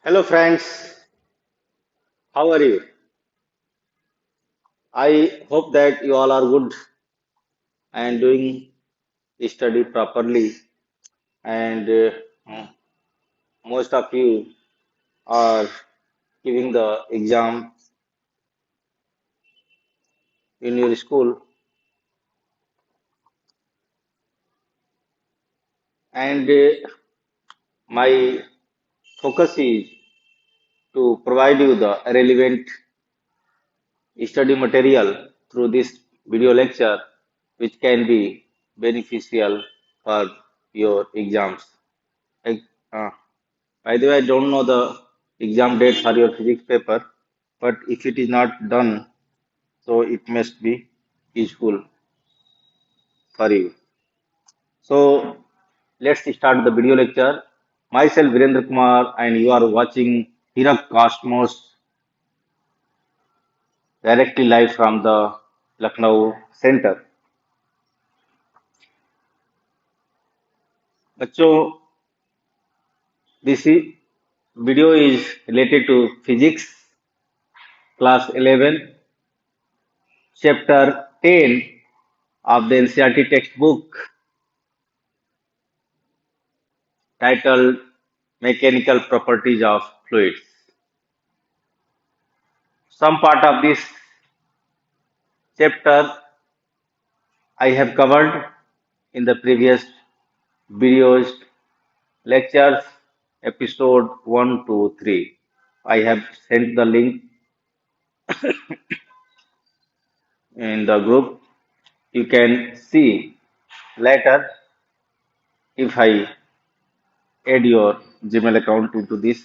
Hello friends, how are you? I hope that you all are good and doing study properly and most of you are giving the exam in your school and my focus is to provide you the relevant study material through this video lecture which can be beneficial for your exams. Like, uh, by the way, I don't know the exam date for your physics paper, but if it is not done, so it must be useful for you. So let's start the video lecture. Myself, Virendra Kumar, and you are watching Hirak Cosmos directly live from the Lucknow Center. बच्चों, this video is related to physics, class 11, chapter 10 of the NCERT textbook titled Mechanical Properties of Fluids. Some part of this chapter I have covered in the previous videos, lectures, episode 1 to 3. I have sent the link in the group. You can see later if I add your Gmail account into this.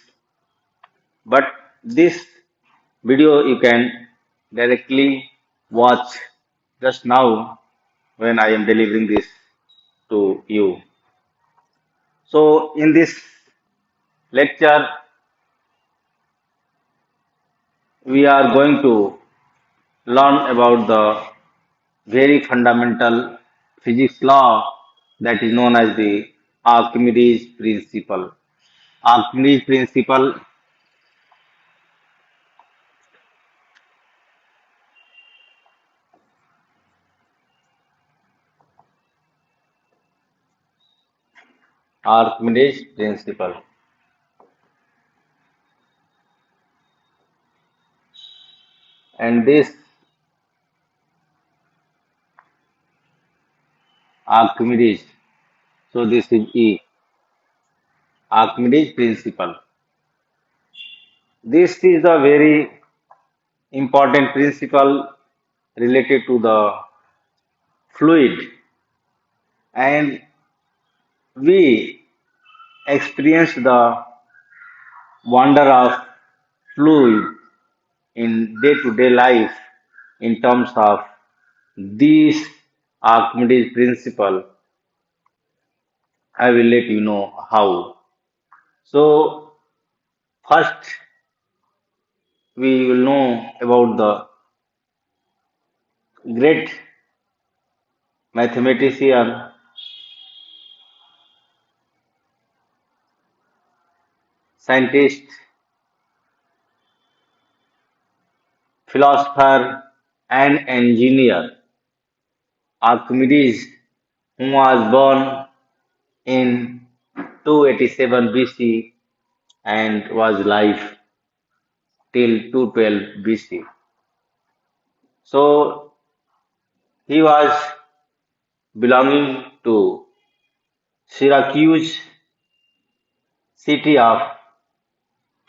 But this video you can directly watch just now when I am delivering this to you. So in this lecture, we are going to learn about the very fundamental physics law that is known as the Archimedes Principle. Archimedes Principle, Archimedes Principle. And this Archimedes, so this is E, Archimedes Principle. This is a very important principle related to the fluid, and we experience the wonder of fluid in day-to-day life in terms of this Archimedes principle. I will let you know how. So first we will know about the great mathematician, scientist, philosopher, and engineer Archimedes, who was born in 287 BC and was alive till 212 BC. So he was belonging to Syracuse city of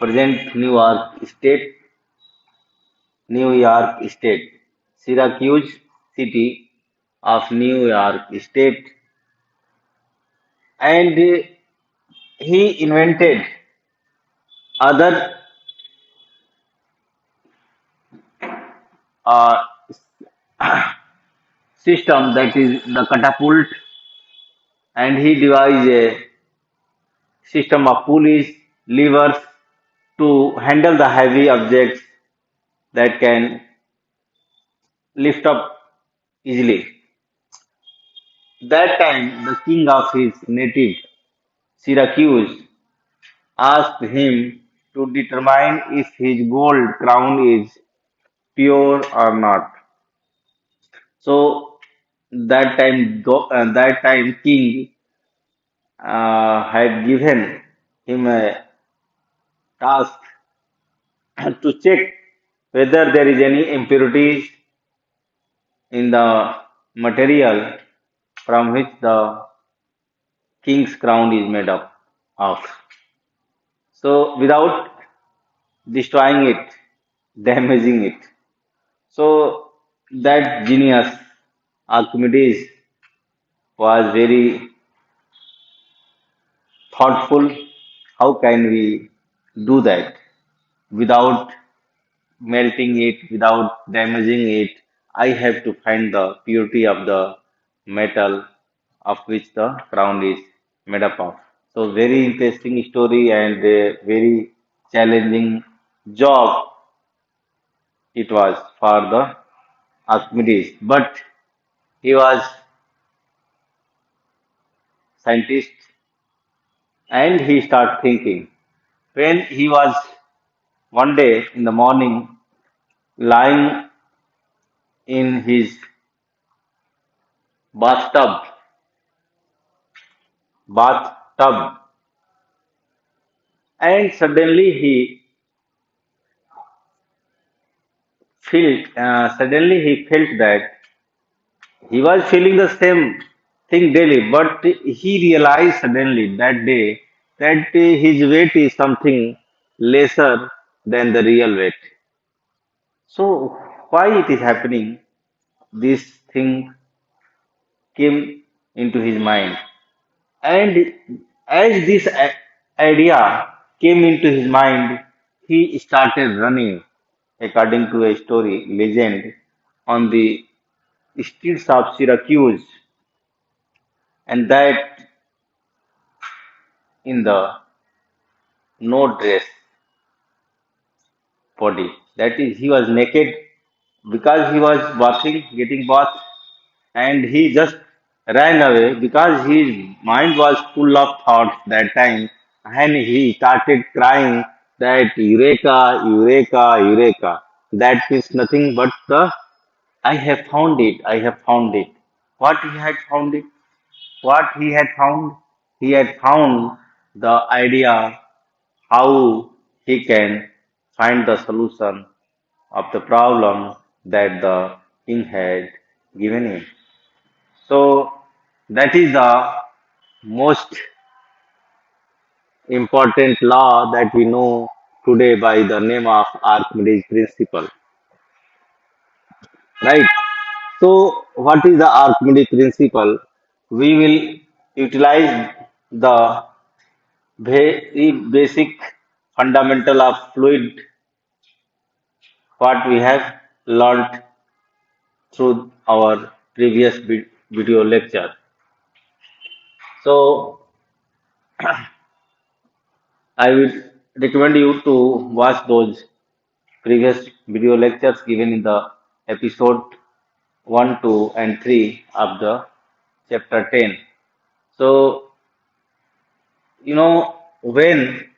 present New York State, Syracuse city of New York State, and he invented other uh, system, that is the catapult, and he devised a system of pulleys, levers to handle the heavy objects that can lift up easily. That time, the king of his native Syracuse asked him to determine if his gold crown is pure or not. So that time king had given him a task to check whether there is any impurities in the material from which the king's crown is made up of. So without destroying it, damaging it. So that genius Archimedes was very thoughtful. How can we do that without melting it, without damaging it? I have to find the purity of the metal of which the crown is made up of. So very interesting story and a very challenging job it was for the Archimedes. But he was scientist and he started thinking. When he was one day in the morning lying in his bathtub, bathtub, and suddenly he felt that he was feeling the same thing daily, but he realized suddenly that day that his weight is something lesser than the real weight. So why it is happening? This thing came into his mind. And as this idea came into his mind, he started running, according to a story, legend, on the streets of Syracuse, and that in the no dress body. That is, he was naked because he was bathing, getting bath, and he just ran away because his mind was full of thoughts that time, and he started crying that Eureka, Eureka, Eureka. That is nothing but the I have found it, I have found it. What he had found it? What he had found? He had found the idea how he can find the solution of the problem that the king had given him. So that is the most important law that we know today by the name of Archimedes Principle, right? So what is the Archimedes Principle? We will utilize the very basic fundamental of fluid what we have learnt through our previous video lecture. So I would recommend you to watch those previous video lectures given in the episode 1, 2, and 3 of the chapter 10. So, when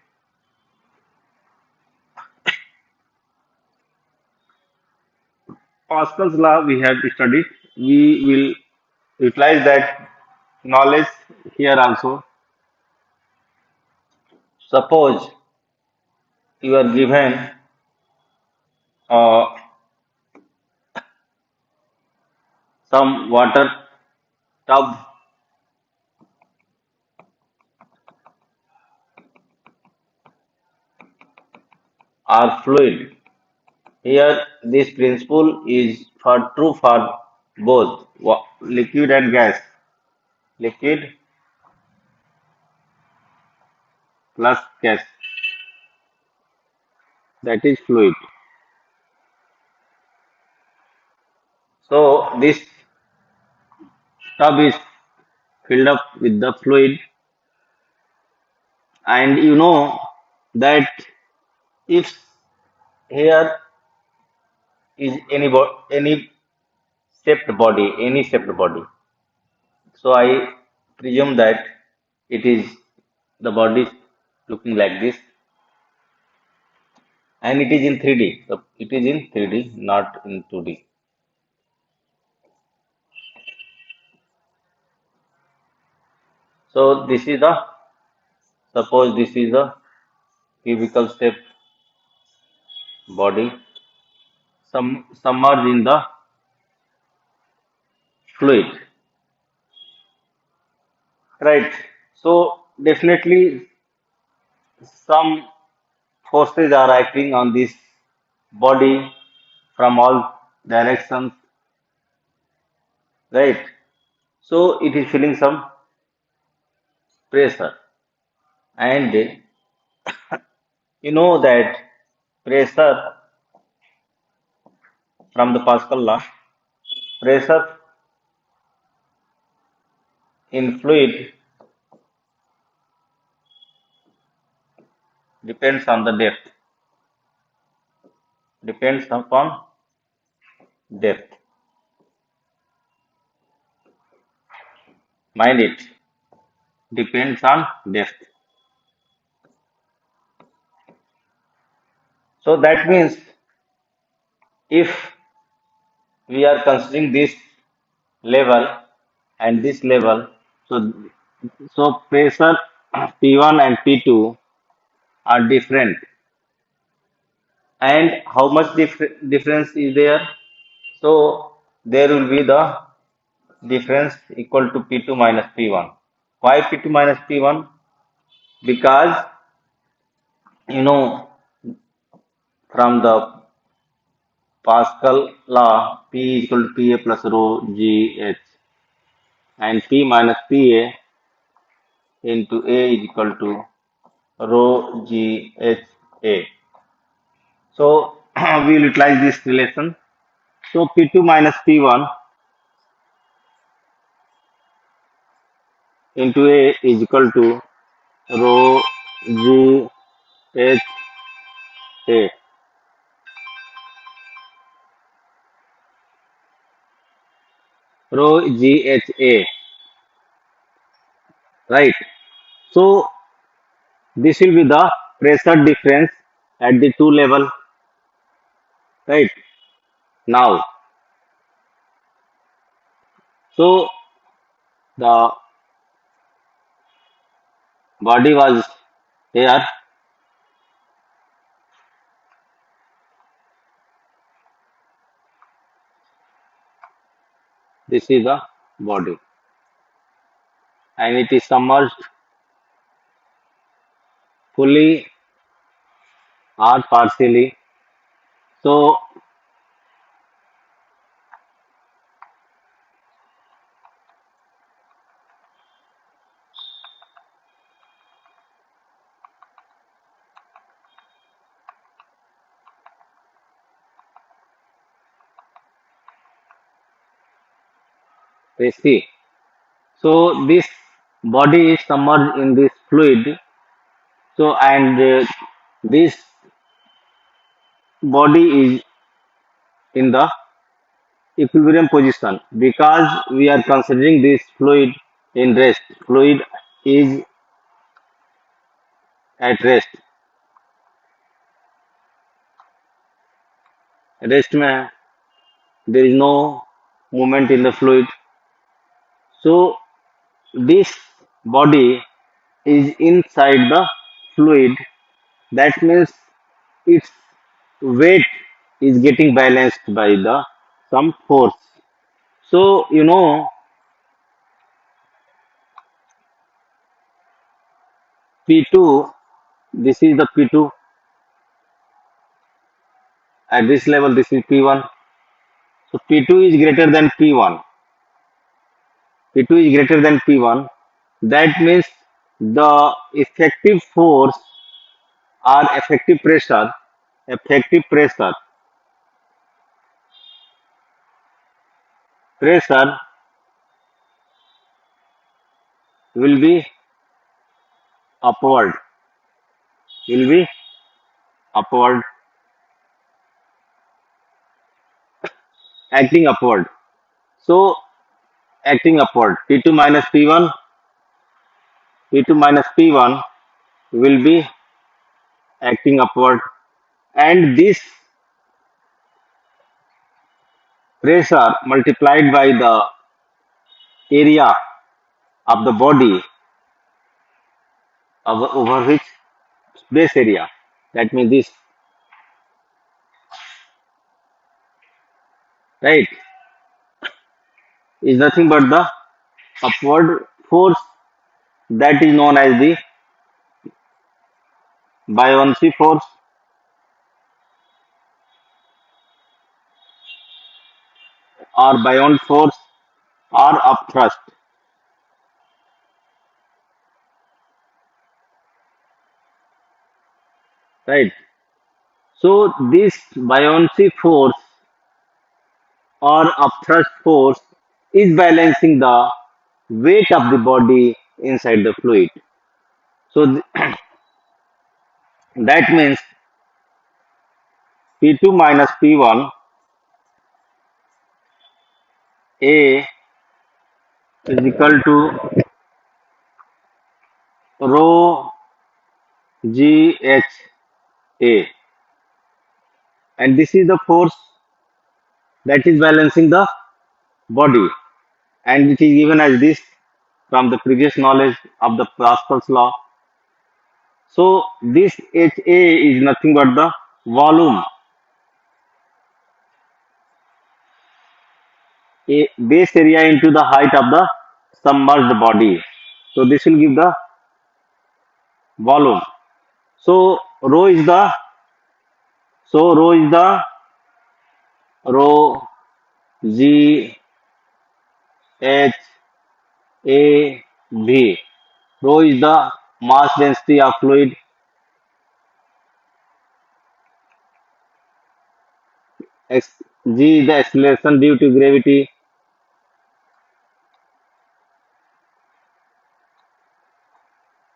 Pascal's law we have studied, we will utilize that knowledge here also. Suppose you are given uh, some water tub or fluid. Here, this principle is for true for both liquid and gas. Liquid plus gas, that is fluid. So this tub is filled up with the fluid, and you know that if here is any shaped body. So I presume that it is the body looking like this. and it is in 3D. So it is in 3D, not in 2D. So this is the suppose this is the cubical step body submerged in the fluid, right? So definitely some forces are acting on this body from all directions, right? So it is feeling some pressure, and you know that pressure from the Pascal law, pressure in fluid depends on the depth, depends upon depth. Mind it, depends on depth. So that means if we are considering this level and this level, so pressure P1 and P2 are different, and how much difference is there? So there will be the difference equal to P2 minus P1. Why P2 minus P1? Because you know from the Pascal law, P is equal to Pa plus rho GH, and P minus Pa into A is equal to rho GHA. So we will utilize this relation. So P2 minus P1 into A is equal to rho GHA, rho GHA, right? So this will be the pressure difference at the two level, right? Now, so the body was here. This is the body, and it is submerged fully or partially. So we see. So this body is submerged in this fluid. So and this body is in the equilibrium position because we are considering this fluid in rest. Fluid is at rest. Rest में there is no movement in the fluid. So this body is inside the fluid. That means its weight is getting balanced by the some force. So you know P2, this is the P2 at this level, this is P1. So P2 is greater than P1. P2 is greater than P1. That means the effective force or effective pressure will be upward, will be upward, acting upward. So acting upward, P2 minus P1 will be acting upward. and this pressure multiplied by the area of the body over which base area, that means this, right, is nothing but the upward force, that is known as the buoyancy force or buoyant force or upthrust, right. So this buoyancy force or upthrust force is balancing the weight of the body inside the fluid. So that means P2 minus P1 A is equal to rho G H A, and this is the force that is balancing the body, and it is given as this from the previous knowledge of the Pascal's law. So this HA is nothing but the volume, a base area into the height of the submerged body. So this will give the volume. So rho is the rho G H A V. Rho is the mass density of fluid. G is the acceleration due to gravity.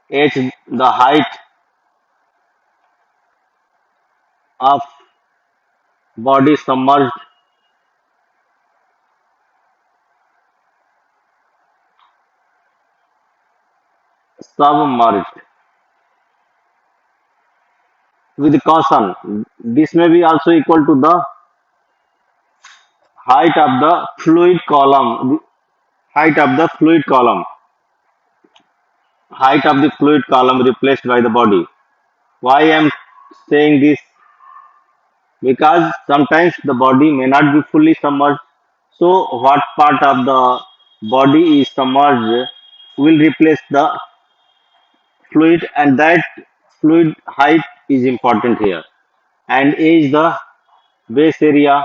H the height of body submerged. With caution, this may be also equal to the height of the fluid column, height of the fluid column, height of the fluid column replaced by the body. Why I am saying this? Because sometimes the body may not be fully submerged. So what part of the body is submerged will replace the fluid, and that fluid height is important here. And A is the base area,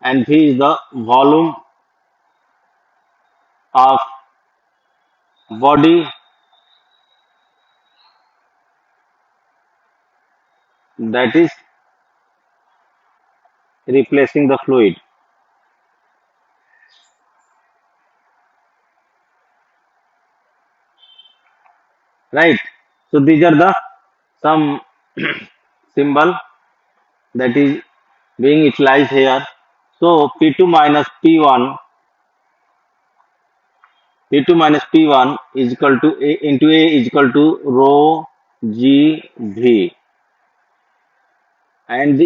and V is the volume of body that is replacing the fluid, right. So these are the some symbol that is being utilized here. So P2 minus P1, P2 minus P1 is equal to A into A is equal to rho G V, and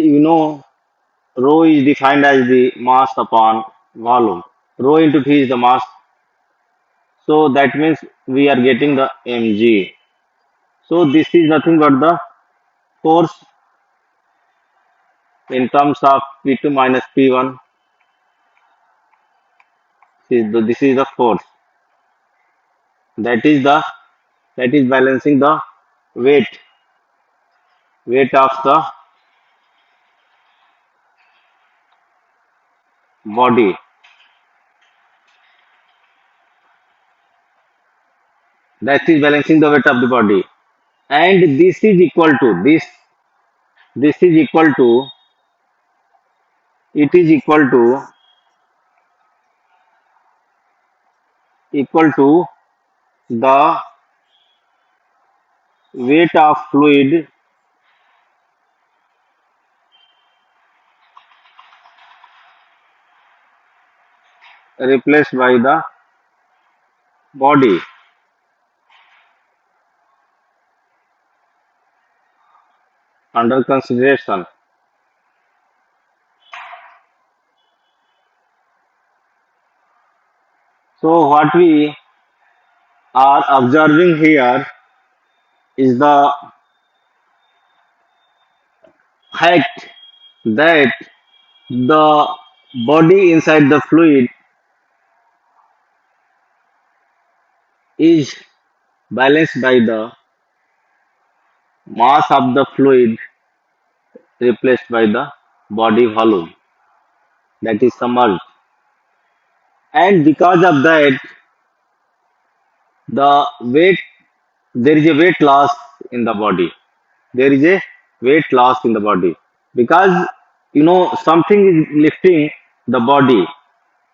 rho is defined as the mass upon volume. Rho into V is the mass, so that means we are getting the mg. So this is nothing but the force in terms of P2 minus P1. This is the force that is the that is balancing the weight of the body, that is balancing the weight of the body, and this is equal to this is equal to it is equal to the weight of fluid replaced by the body. under consideration. So what we are observing here is the fact that the body inside the fluid is balanced by the mass of the fluid replaced by the body volume, that is submerged. And because of that, the weight, there is a weight loss in the body. There is a weight loss in the body because something is lifting the body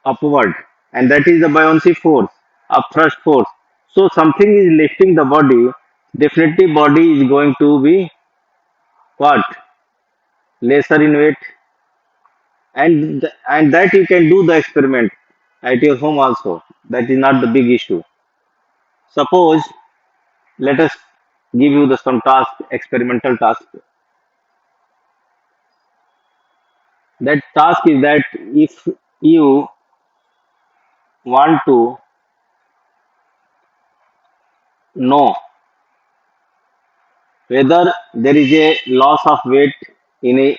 upward, and that is the buoyancy force, a thrust force. So something is lifting the body. Definitely, body is going to be what, lesser in weight, and that you can do the experiment at your home also. That is not the big issue. Suppose, let us give you the some task, experimental task. That task is that if you want to know whether there is a loss of weight in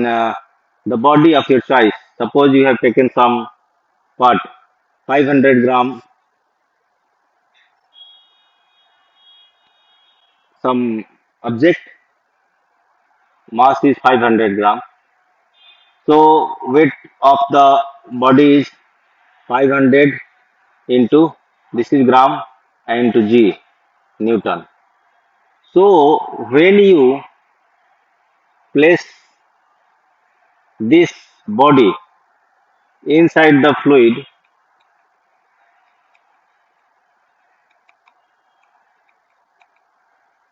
the body of your choice. Suppose you have taken some what, 500 gram, some object, mass is 500 gram. So weight of the body is 500 into, this is gram, and into G, Newton. So when you place this body inside the fluid,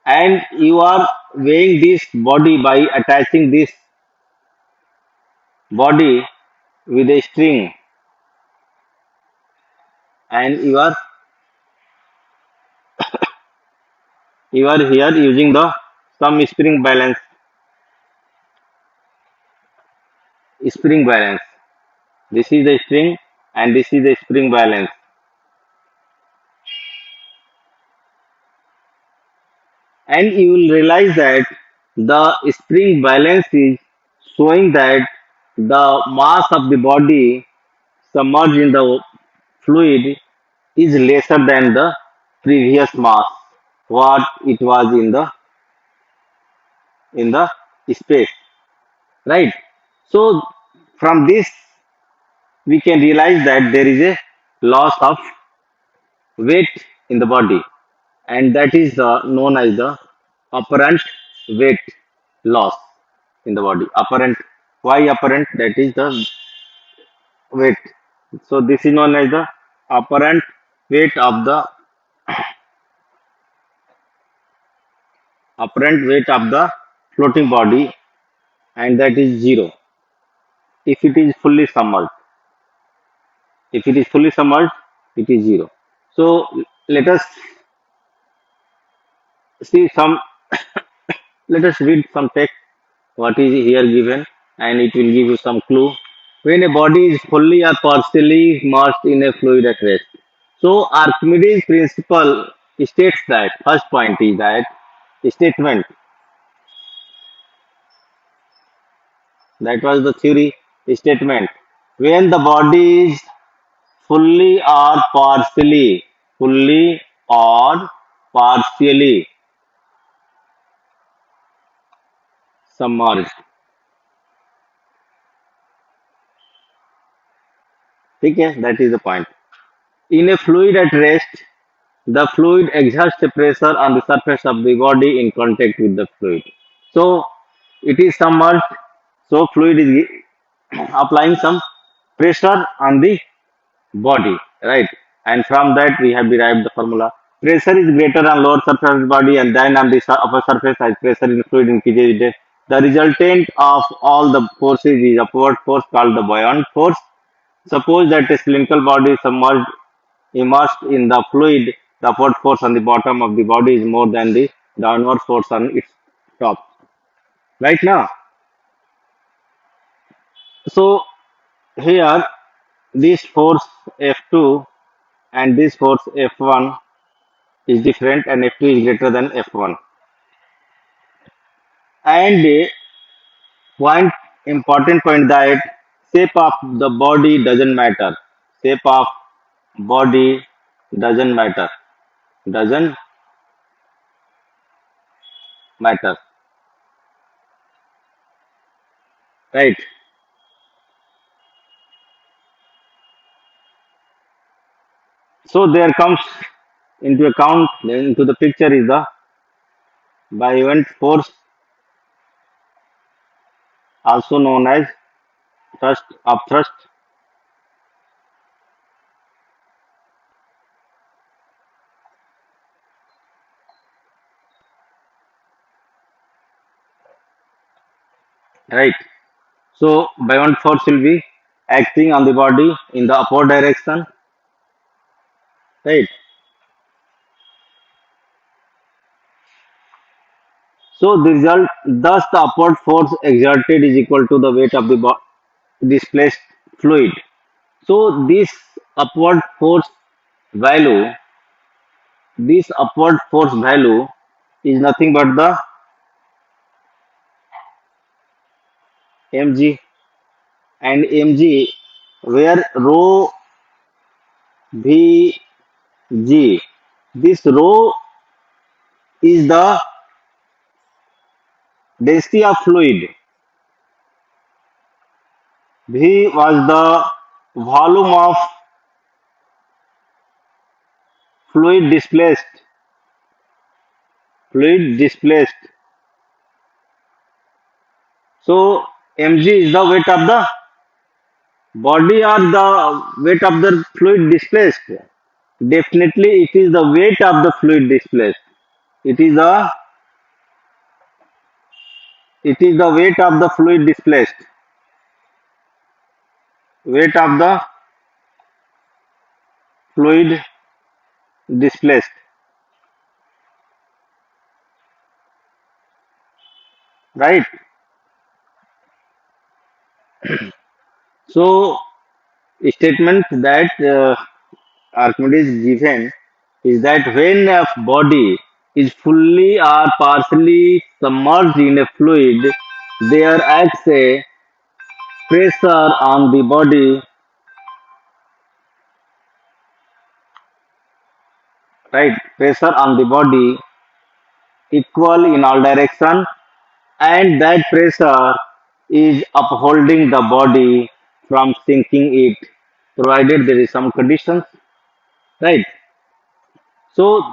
and you are weighing this body by attaching this body with a string, and you are here using the some spring balance. This is the string and this is the spring balance, and you will realize that the spring balance is showing that the mass of the body submerged in the fluid is lesser than the previous mass what it was in the space, right? So from this we can realize that there is a loss of weight in the body, and that is known as the apparent weight loss in the body. Apparent, why apparent? That is the weight. So this is known as the apparent weight of the floating body, and that is zero if it is fully submerged. If it is fully submerged, it is zero. So let us see some. Let us read some text what is here given, and it will give you some clue. When a body is fully or partially immersed in a fluid at rest. So Archimedes principle states that first point is that statement, that was the theory statement. When the body is fully or partially submerged. Okay, that is the point. In a fluid at rest, the fluid exerts a pressure on the surface of the body in contact with the fluid. So it is submerged, so fluid is applying some pressure on the body, right? And from that we have derived the formula. Pressure is greater on lower surface of the body and then on the upper surface as pressure in fluid increases. The resultant of all the forces is upward force called the buoyant force. Suppose that a cylindrical body is submerged, immersed in the fluid, the upward force on the bottom of the body is more than the downward force on its top. right now. So here this force F2 and this force F1 is different and F2 is greater than F1. And the point important point that shape of the body doesn't matter. Shape of body doesn't matter. Doesn't matter. Right. So there comes into account into the picture is the buoyant force, also known as thrust upthrust. Right. So buoyant force will be acting on the body in the upward direction. Right. So the result, thus the upward force exerted is equal to the weight of the displaced fluid. So upward force value, this upward force value is nothing but the mg, and mg where rho vg. This rho is the density of fluid. V was the volume of fluid displaced. Fluid displaced. So mg is the weight of the body or the weight of the fluid displaced. Definitely, it is the weight of the fluid displaced. It is the weight of the fluid displaced. Weight of the fluid displaced. Right. So statement that Archimedes given is that when a body is fully or partially submerged in a fluid, there acts a pressure on the body, right? Pressure on the body equal in all direction, and that pressure is upholding the body from sinking it, provided there is some conditions, right? So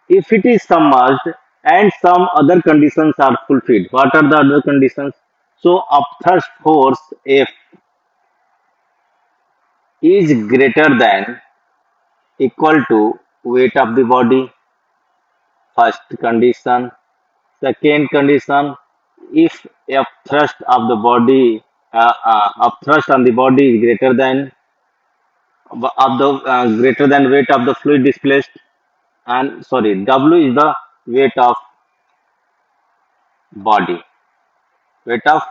if it is submerged and some other conditions are fulfilled, what are the other conditions? So upthrust force F is greater than equal to weight of the body. First condition. Second condition, if upthrust of the body, upthrust on the body is greater than weight of the fluid displaced, and sorry, W is the weight of body, weight of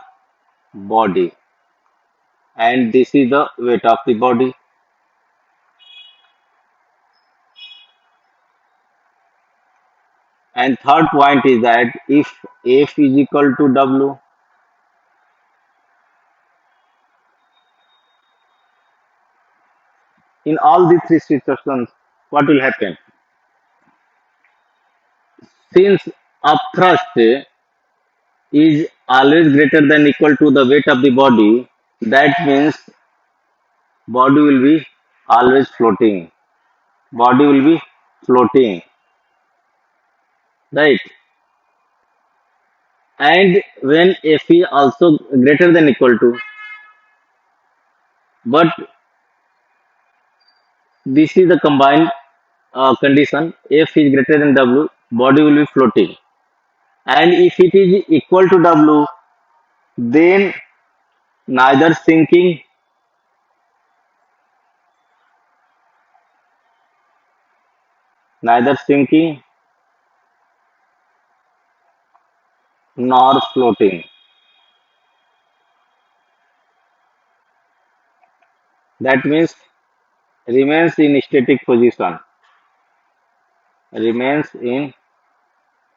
body, and this is the weight of the body. And third point is that if F is equal to W, in all these three situations, what will happen? Since upthrust is always greater than equal to the weight of the body, that means body will be always floating. Body will be floating, right? And when F is also greater than equal to, but this is the combined condition, F is greater than W, body will be floating. And if it is equal to W, then neither sinking, neither sinking nor floating. That means remains in static position, remains in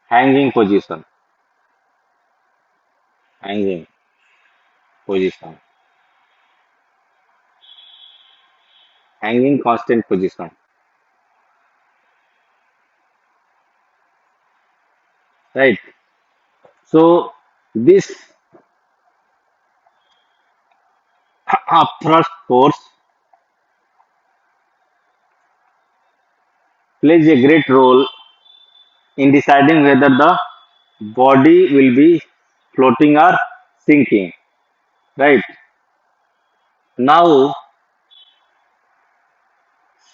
hanging position, hanging position, hanging constant position, right? So this thrust force plays a great role in deciding whether the body will be floating or sinking, right? Now,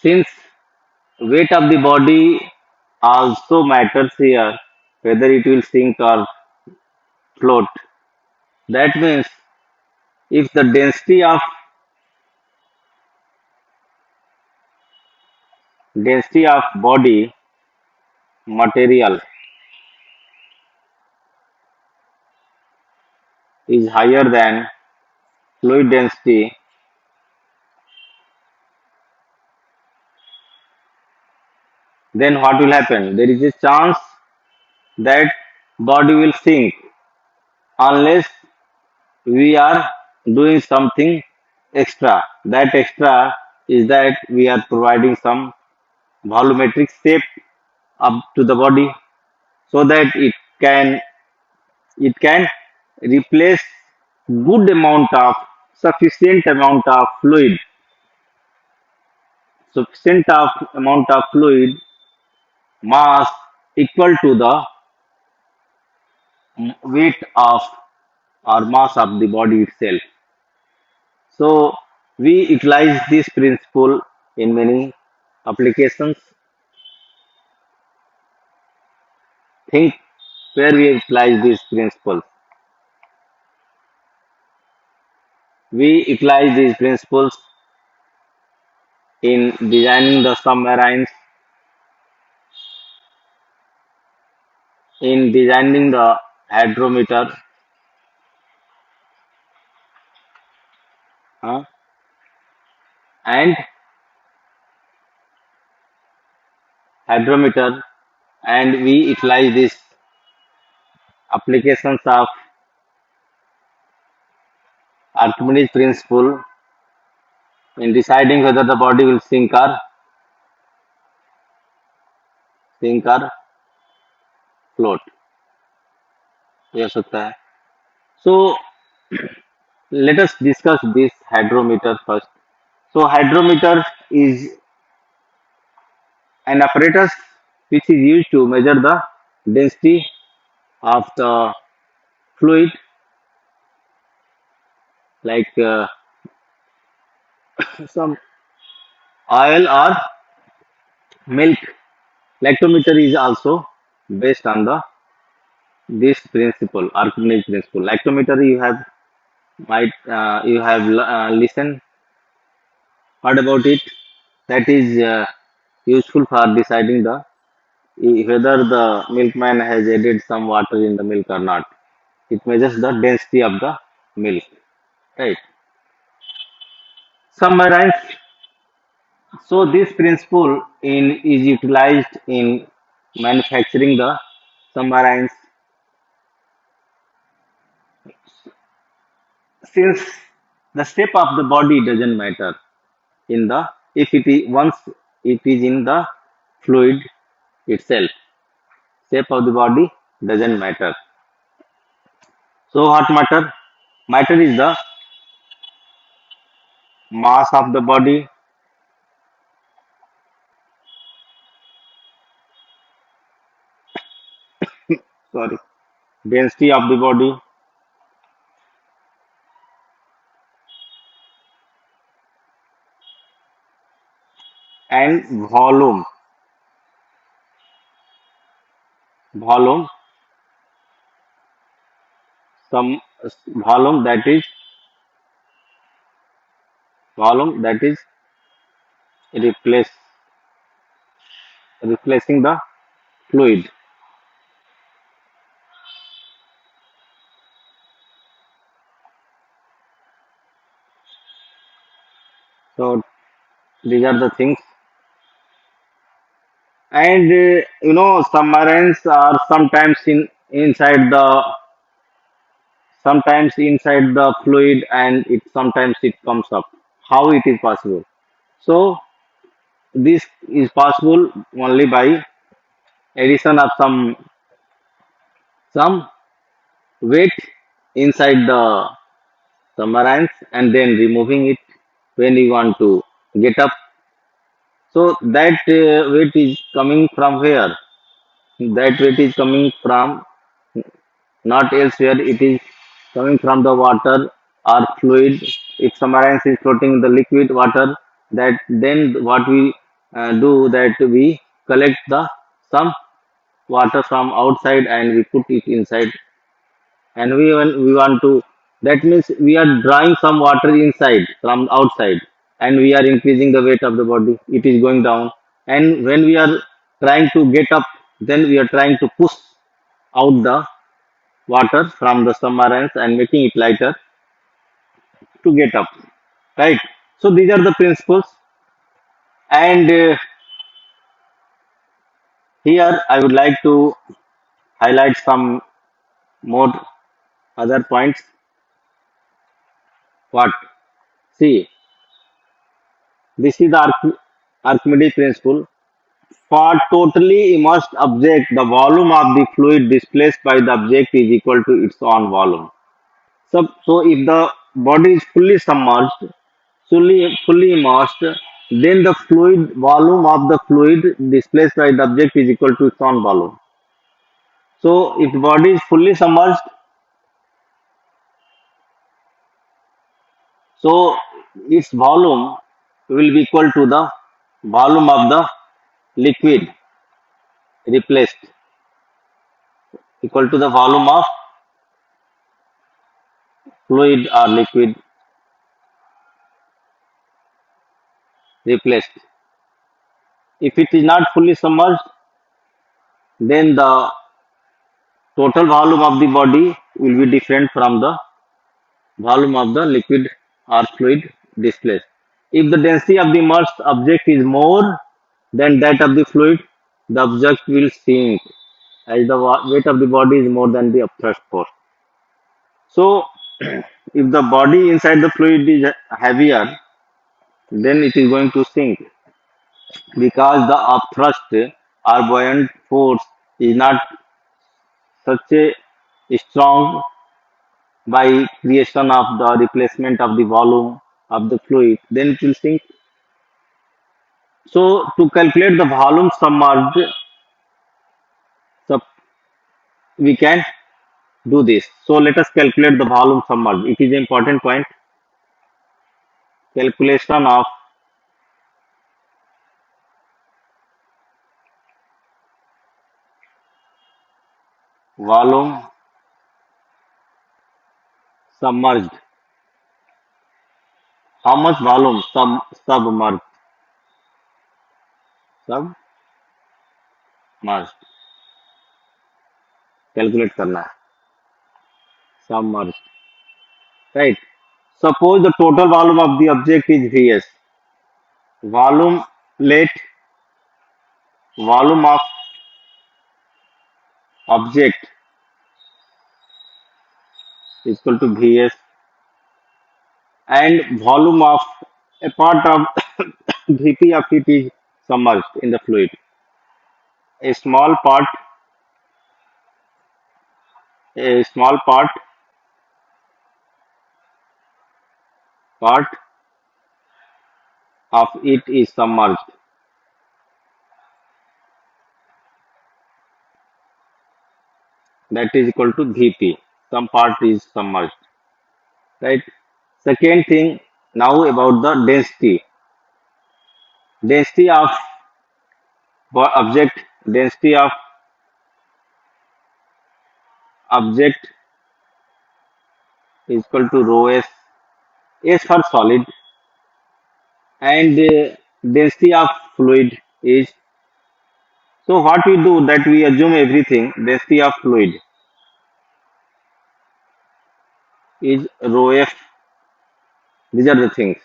since weight of the body also matters here, whether it will sink or float. That means if the density of body material is higher than fluid density, then what will happen? There is a chance that body will sink unless we are doing something extra. That extra is that we are providing some volumetric shape up to the body so that it can replace good amount of sufficient amount of fluid, sufficient of amount of fluid mass equal to the weight of or mass of the body itself. So we utilize this principle in many applications. Think where we utilize these principles. We utilize these principles in designing the submarines, in designing the hydrometer, uh, and hydrometer, and we utilize these applications of Archimedes principle in deciding whether the body will sink or float. ये हो सकता है. So let us discuss this hydrometer first. So hydrometer is an apparatus which is used to measure the density of the fluid like some oil or milk. Lactometer is also based on the this principle, Archimedes principle. Lactometer you have listened heard about it. That is useful for deciding the whether the milkman has added some water in the milk or not. It measures the density of the milk, right? Submarines. So this principle is utilized in manufacturing the submarines since the shape of the body doesn't matter in the if it is once it is in the fluid itself, shape of the body doesn't matter. So what matter is the mass of the body, sorry, density of the body, and volume some volume that is replace replacing the fluid. So these are the things. And submarines are sometimes inside the fluid, and it sometimes it comes up. How it is possible? So this is possible only by addition of some weight inside the submarines and then removing it when we want to get up. So that weight is coming from where? That weight is coming from not elsewhere. It is coming from the water or fluid. If submarine is floating in the liquid water, that then what we do that we collect the some water from outside and we put it inside, and we want to, that means we are drawing some water inside from outside, and we are increasing the weight of the body, it is going down, and when we are trying to get up, then we are trying to push out the water from the submarines and making it lighter to get up, right? So these are the principles. And here I would like to highlight some more other points. What? See, this is the Archimedes principle. For totally immersed object, the volume of the fluid displaced by the object is equal to its own volume. So if the body is fully submerged, fully immersed, then the fluid volume of the fluid displaced by the object is equal to its own volume. So if the body is fully submerged, so its volume will be equal to the volume of the liquid replaced, equal to the volume of fluid or liquid replaced. If it is not fully submerged, then the total volume of the body will be different from the volume of the liquid or fluid displaced. If the density of the immersed object is more than that of the fluid, the object will sink as the weight of the body is more than the upthrust force. So, if the body inside the fluid is heavier, then it is going to sink because the upthrust or buoyant force is not such a strong by creation of the replacement of the volume of the fluid, then it will sink. So to calculate the volume submerged, sub- we can do this. So let us calculate the volume submerged. It is an important point. Calculation of volume submerged. How much volume submerged? Submerged. Calculate करना है. Submerged. Right. Suppose the total volume of the object is Vs. Volume, let volume of object is equal to Vs, and volume of a part of Vp of it is submerged in the fluid. A small part, a small part of it is submerged. That is equal to Vp. Some part is submerged. Right. Second thing, now about the density. Density of object, density of object is equal to rho s. S for solid, and density of fluid is, so what we do that we assume everything, density of fluid is rho f. These are the things.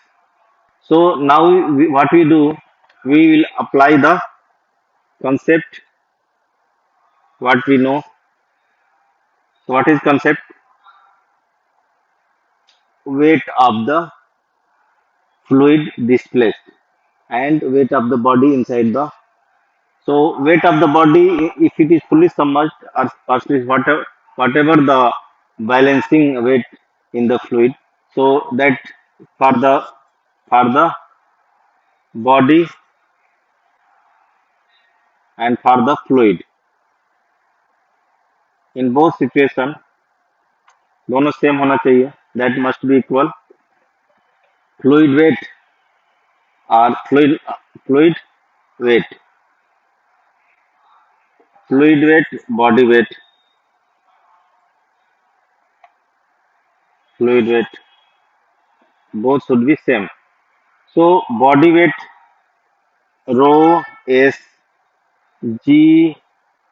So now what we do, we will apply the concept what we know. What is concept? Weight of the fluid displaced and weight of the body inside the. So weight of the body, if it is fully submerged, or is whatever the balancing weight in the fluid, so that for the body and for the fluid, in both situation दोनों same होना चाहिए, that must be equal. Fluid weight or fluid weight, fluid weight, body weight, fluid weight, both should be same. So body weight rho s g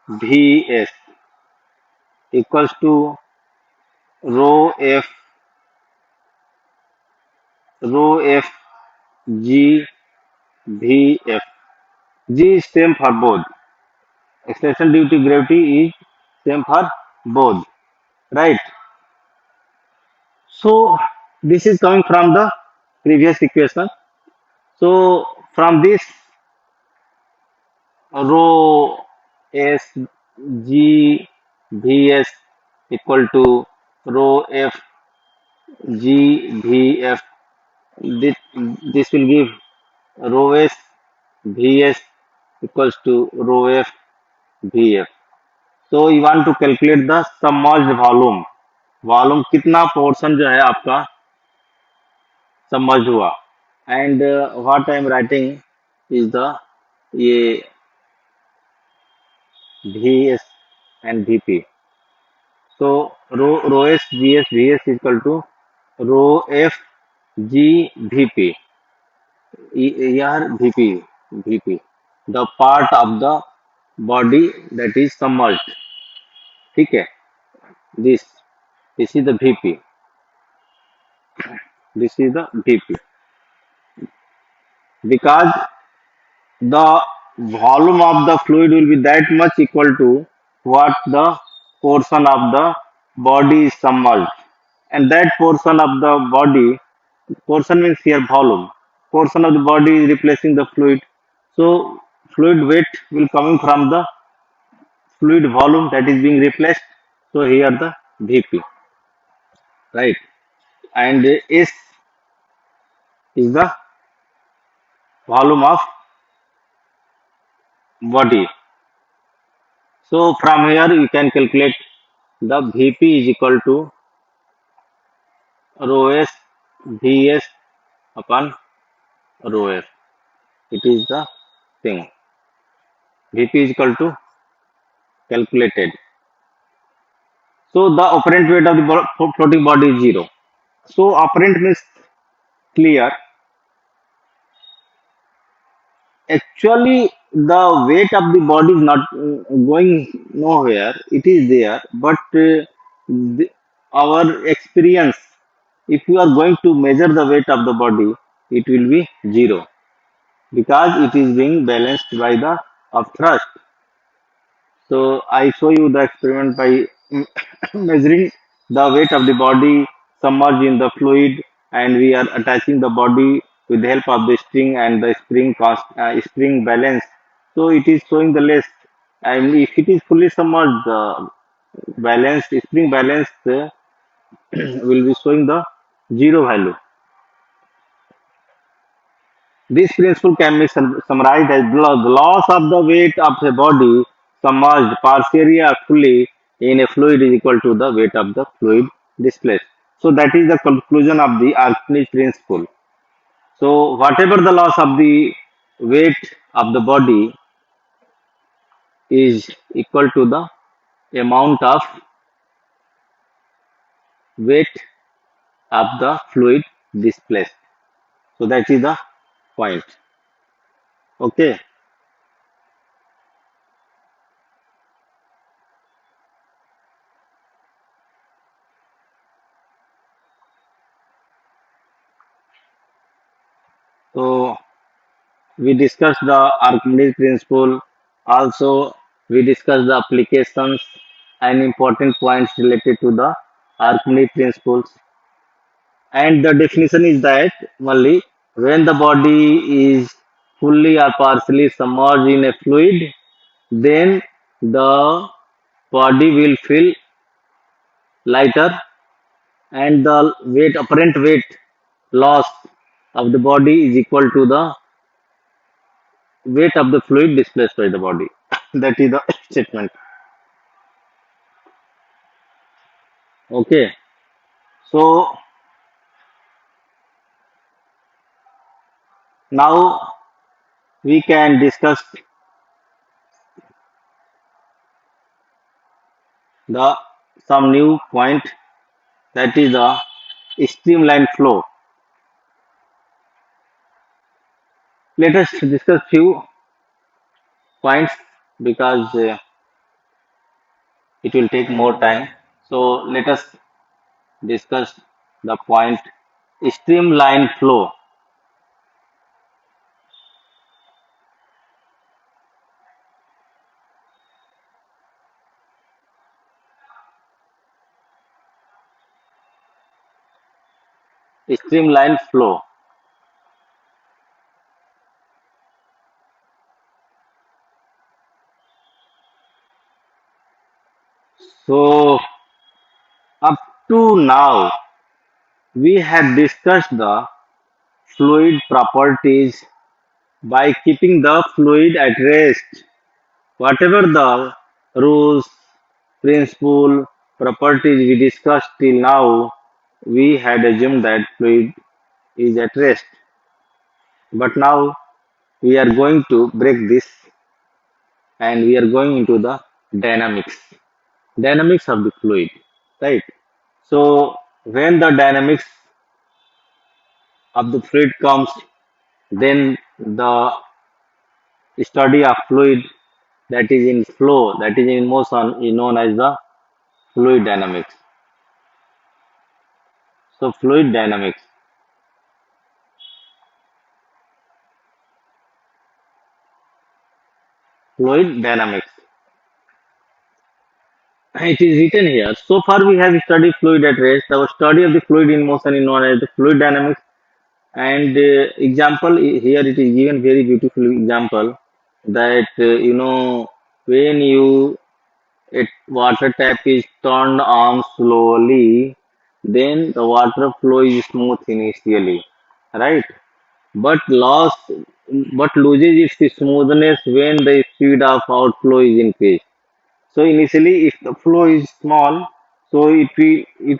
v s equals to rho f rho f g v f. G is same for both. Extension due to gravity is same for both, right? So this is coming from the previous equation. So from this, rho s g v s equal to rho f g v f. This will give rho s v s equals to rho f v f. So you want to calculate the submerged volume. Volume कितना portion जो है आपका submerge हुआ, and what I am writing is the ये V S and V P. So rho S V S equal to rho F G V P, यार V P the part of the body that is submerged. ठीक है, this this is the V P, this is the V P, because the volume of the fluid will be that much equal to what the portion of the body is submerged, and that portion of the body, portion means here volume, portion of the body is replacing the fluid. So fluid weight will coming from the fluid volume that is being replaced. So here the vp, right? And s is the volume of body. So from here you can calculate the Vp is equal to rho s Vs upon rho f. It is the thing. Vp is equal to calculated. So the apparent weight of the floating body is 0. So apparent means clear. Actually, the weight of the body is not going nowhere. It is there, but our experience, if you are going to measure the weight of the body, it will be 0, because it is being balanced by the upthrust. So I show you the experiment by measuring the weight of the body submerged in the fluid, and we are attaching the body with the help of the string and the spring balance. So it is showing the less, and if it is fully submerged, the spring balance will be showing the 0 value. This principle can be summarized as the loss of the weight of a body submerged partially or fully in a fluid is equal to the weight of the fluid displaced. So that is the conclusion of the Archimedes principle. So whatever the loss of the weight of the body is equal to the amount of weight of the fluid displaced. So that is the point. Okay. So we discussed the Archimedes Principle. Also, we discussed the applications and important points related to the Archimedes Principles. And the definition is that only when the body is fully or partially submerged in a fluid, then the body will feel lighter and the apparent weight loss of the body is equal to the weight of the fluid displaced by the body. That is the statement. Okay. So now we can discuss the some new point, that is the streamline flow. Let us discuss few points because it will take more time. So let us discuss the point streamline flow. Streamline flow. So up to now we have discussed the fluid properties by keeping the fluid at rest. Whatever the rules, principle, properties we discussed till now, we had assumed that fluid is at rest. But now we are going to break this and we are going into the dynamics. Dynamics of the fluid, right? So when the dynamics of the fluid comes, then the study of fluid that is in flow, that is in motion, is known as the fluid dynamics. So fluid dynamics. Fluid dynamics. It is written here. So far we have studied fluid at rest. Our study of the fluid in motion is known as the fluid dynamics. And example here it is given very beautiful example that when you a water tap is turned on slowly, then the water flow is smooth initially, right? But loses its smoothness when the speed of outflow is increased. So initially, if the flow is small, so it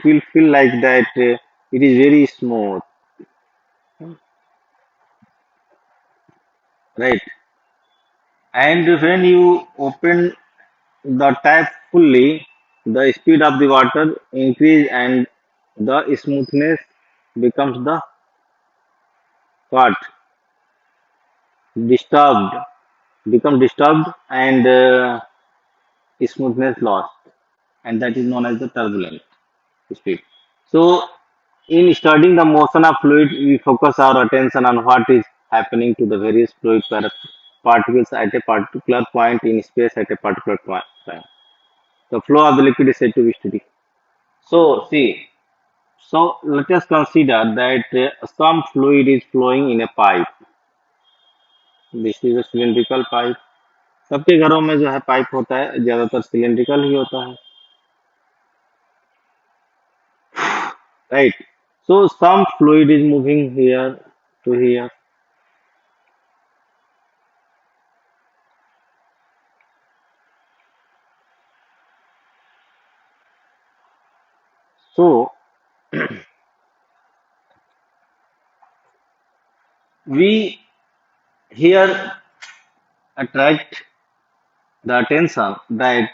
will feel like that it is very smooth, right? And when you open the tap fully, the speed of the water increase and the smoothness becomes the what disturbed, become disturbed and smoothness lost, and that is known as the turbulent speed. So in studying the motion of fluid, we focus our attention on what is happening to the various particles at a particular point in space at a particular time. The flow of the liquid is said to be steady. So, see, so let us consider that some fluid is flowing in a pipe. This is a cylindrical pipe. सबके घरों में जो है pipe होता है ज्यादातर cylindrical ही होता है, right? So some fluid is moving here to here. So we here attract the attention that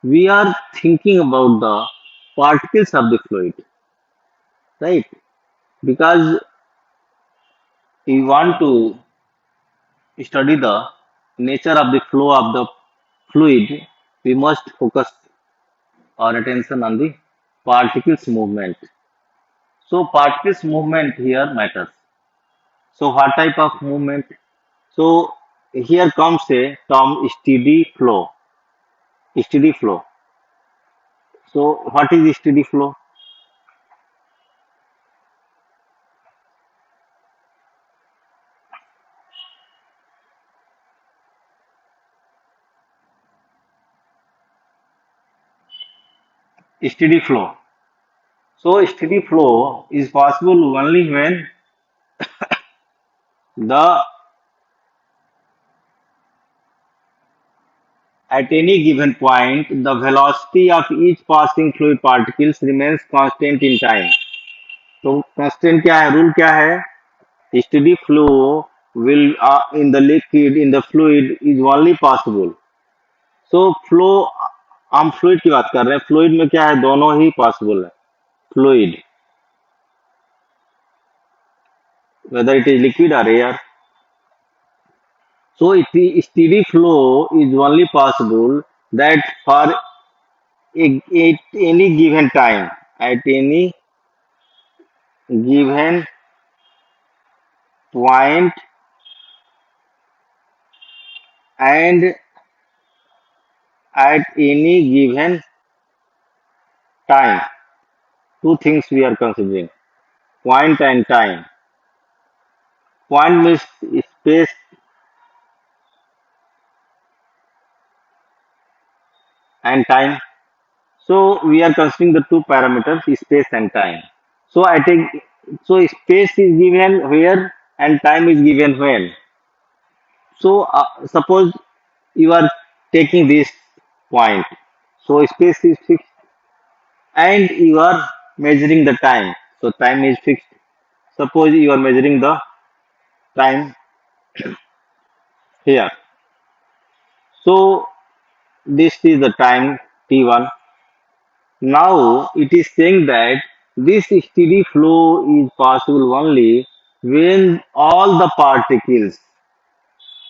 we are thinking about the particles of the fluid, right? Because we want to study the nature of the flow of the fluid, we must focus our attention on the particles movement. So particles movement here matters. So what type of movement? So here comes a term steady flow. Steady flow. So what is steady flow? Steady flow. So steady flow is possible only when the at any given point the velocity of each passing fluid particles remains constant in time. तो constant क्या है? Rule क्या है? Steady flow will in the liquid in the fluid is only possible. So flow हम fluid की बात कर रहे हैं. Fluid में क्या है? दोनों ही possible है. Fluid whether it is liquid or air. So it is steady flow is only possible that for at any given time, at any given point, and at any given time. Two things we are considering: point and time. Point means space and time. So we are considering the two parameters, space and time. So I think so space is given where and time is given when. So suppose you are taking this point. So space is fixed and you are measuring the time. So time is fixed. Suppose you are measuring the time here. So this is the time t1. Now it is saying that this steady flow is possible only when all the particles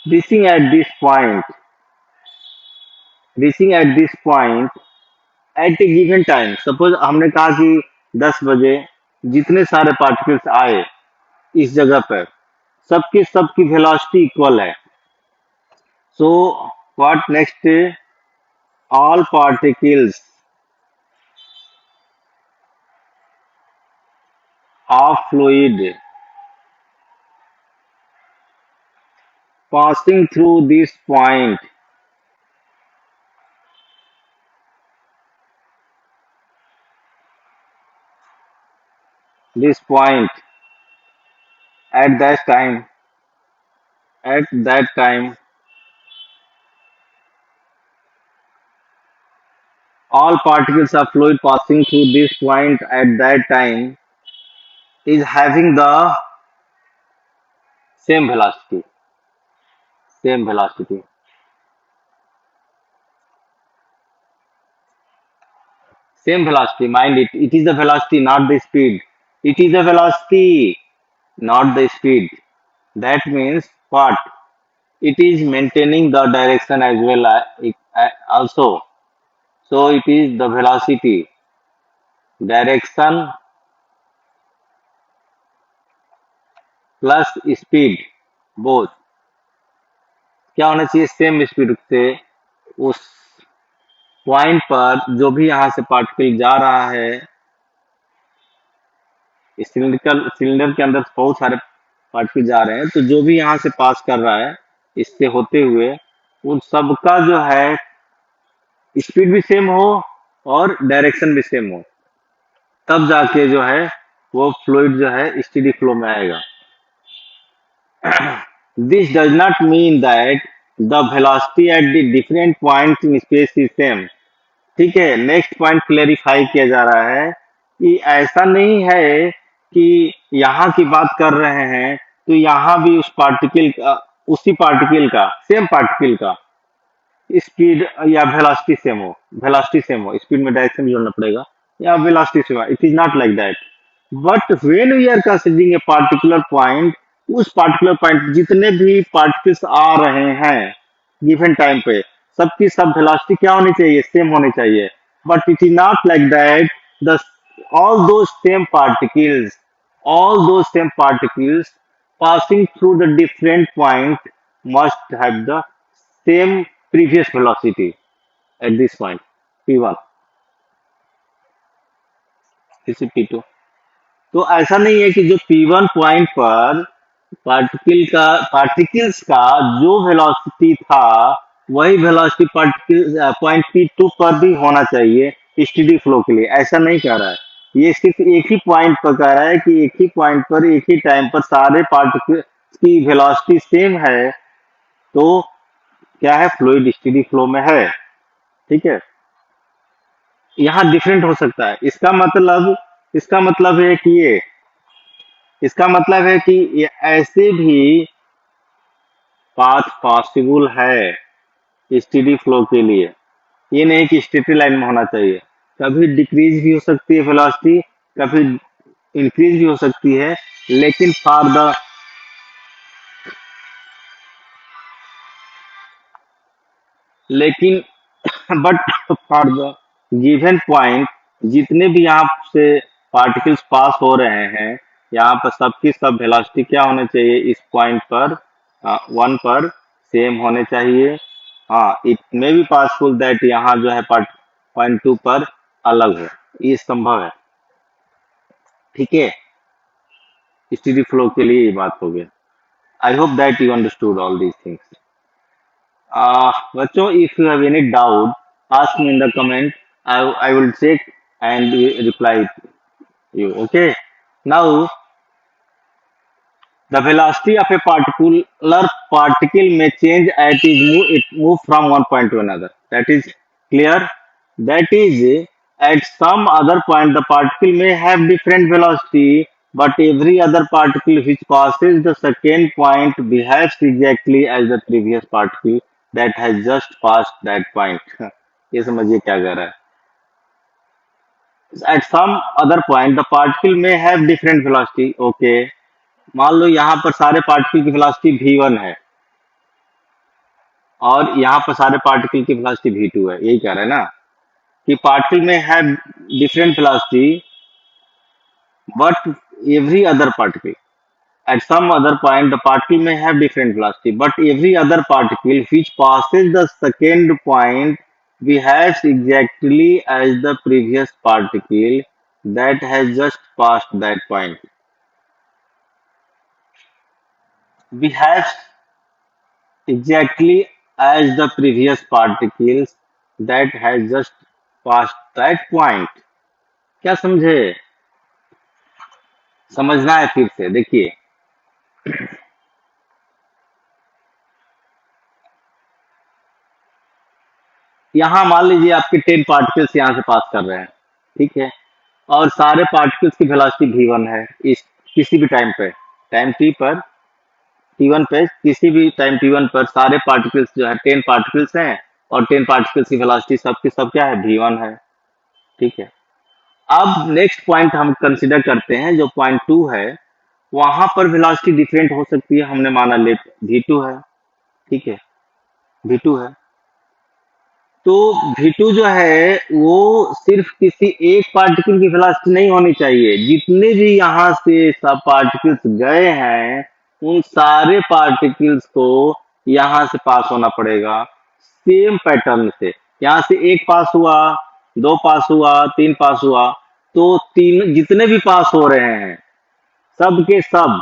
reaching at this point, reaching at this point at a given time. Suppose हमने कहा कि 10 बजे जितने सारे particles आए इस जगह पर सबकी सबकी वेलोसिटी इक्वल है. So what next? All particles of fluid passing through this point at that time all particles of fluid passing through this point at that time is having the same velocity. Same velocity. Same velocity. Mind it. It is the velocity, not the speed. It is the velocity, not the speed. That means what? It is maintaining the direction as well also. So it is the velocity, direction plus speed both. क्या होना चाहिए? Same speed से उस point पर जो भी यहाँ से पार्टिकल जा रहा है. सिलेंडर के अंदर बहुत सारे पार्टिकल जा रहे हैं, तो जो भी यहाँ से पास कर रहा है इससे होते हुए उन सबका जो है स्पीड भी सेम हो और डायरेक्शन भी सेम हो, तब जाके जो है वो फ्लूइड जो है स्टेडी फ्लो में आएगा. This does not mean that the velocity at the different points in space is same. ठीक है. नेक्स्ट पॉइंट क्लेरिफाई किया जा रहा है कि ऐसा नहीं है कि यहाँ की बात कर रहे हैं तो यहाँ भी उस पार्टिकल का, उसी पार्टिकल का, सेम पार्टिकल का स्पीड या वेलोसिटी सेम हो. वेलोसिटी सेम हो, स्पीड में डायरेक्शन भी जोड़ना पड़ेगा या वेलोसिटी सेम हो. It is not like that. But when we are considering a particular point, उस पार्टिकुलर पॉइंट जितने भी पार्टिकल्स आ रहे हैं गिवन टाइम पे सबकी सब वेलोसिटी क्या होनी चाहिए? सेम होनी चाहिए. But it is not like that. The all those same particles passing through the different point must have the same previous velocity at this point p1, this is p2। तो ऐसा नहीं है कि जो p1 पॉइंट पर particles का जो velocity था वही वेलोसिटी पार्टिकल पॉइंट p2 पर भी होना चाहिए स्टेडी फ्लो के लिए, ऐसा नहीं कह रहा है। ये सिर्फ एक ही पॉइंट पर कह रहा है कि एक ही पॉइंट पर एक ही टाइम पर सारे पार्टिकल्स की वेलोसिटी सेम है तो क्या है, फ्लूइड स्टेडी फ्लो में है। ठीक है, यहाँ डिफरेंट हो सकता है। इसका मतलब है कि इसका मतलब है कि ये ऐसे भी पाथ पॉसिबल है स्टेडी फ्लो के लिए, ये नहीं कि स्ट्रेट लाइन में होना चाहिए। कभी डिक्रीज भी हो सकती है वेलोसिटी, कभी इंक्रीज भी हो सकती है, लेकिन लेकिन but for the given point जितने भी यहाँ से पार्टिकल्स पास हो रहे हैं, यहाँ पर सबकी सब वेलोसिटी क्या होने चाहिए, इस पॉइंट पर 1 पर सेम होने चाहिए। हाँ, it may be possible that यहाँ जो है पॉइंट 2 पर अलग हो, ये संभव है। ठीक है, स्टेडी फ्लो के लिए ये बात हो गया। I hope that you understood all these things. बच्चों, if you have any doubt, ask me in the comment. I will check and reply you. Okay. Now, the velocity of a particular particle may change as it move from one point to another. That is clear. That is, at some other point, the particle may have different velocity, but every other particle which passes the second point behaves exactly as the previous particle that has just passed that point. ये समझिए क्या कह रहा है। At some other point, the particle may have different velocity. Okay. मान लो यहाँ पर सारे पार्टिकल की वेलोसिटी v1 है और यहाँ पर सारे पार्टिकल की वेलोसिटी v2 है, यही कह रहा है ना कि पार्टिकल में है different velocity but every other particle at some other point the particle may have different velocity but every other particle which passes the second point behaves exactly as the previous particle that has just passed that point, behaves exactly as the previous particles that has just passed that point। क्या समझे? समझना है फिर से, देखिए यहाँ मान लीजिए आपके 10 पार्टिकल्स यहाँ से पास कर रहे हैं, ठीक है, और सारे पार्टिकल्स की वेलोसिटी v1 है इस किसी भी टाइम पे, टाइम t पर t1 पे किसी भी टाइम t1 पर सारे पार्टिकल्स जो है 10 पार्टिकल्स हैं और 10 पार्टिकल्स की वेलोसिटी सबकी सब क्या है, v1 है। ठीक है, अब नेक्स्ट पॉइंट हम कंसिडर करते हैं जो पॉइंट 2 है, वहां पर वेलोसिटी डिफरेंट हो सकती है, हमने माना लेट v2 है। ठीक है, v2 है तो v2 जो है वो सिर्फ किसी एक पार्टिकल की वेलोसिटी नहीं होनी चाहिए, जितने भी यहाँ से सब पार्टिकल्स गए हैं उन सारे पार्टिकल्स को यहाँ से पास होना पड़ेगा सेम पैटर्न से। यहाँ से एक पास हुआ, 2 पास हुआ, 3 पास हुआ, तो तीन जितने भी पास हो रहे हैं सब के सब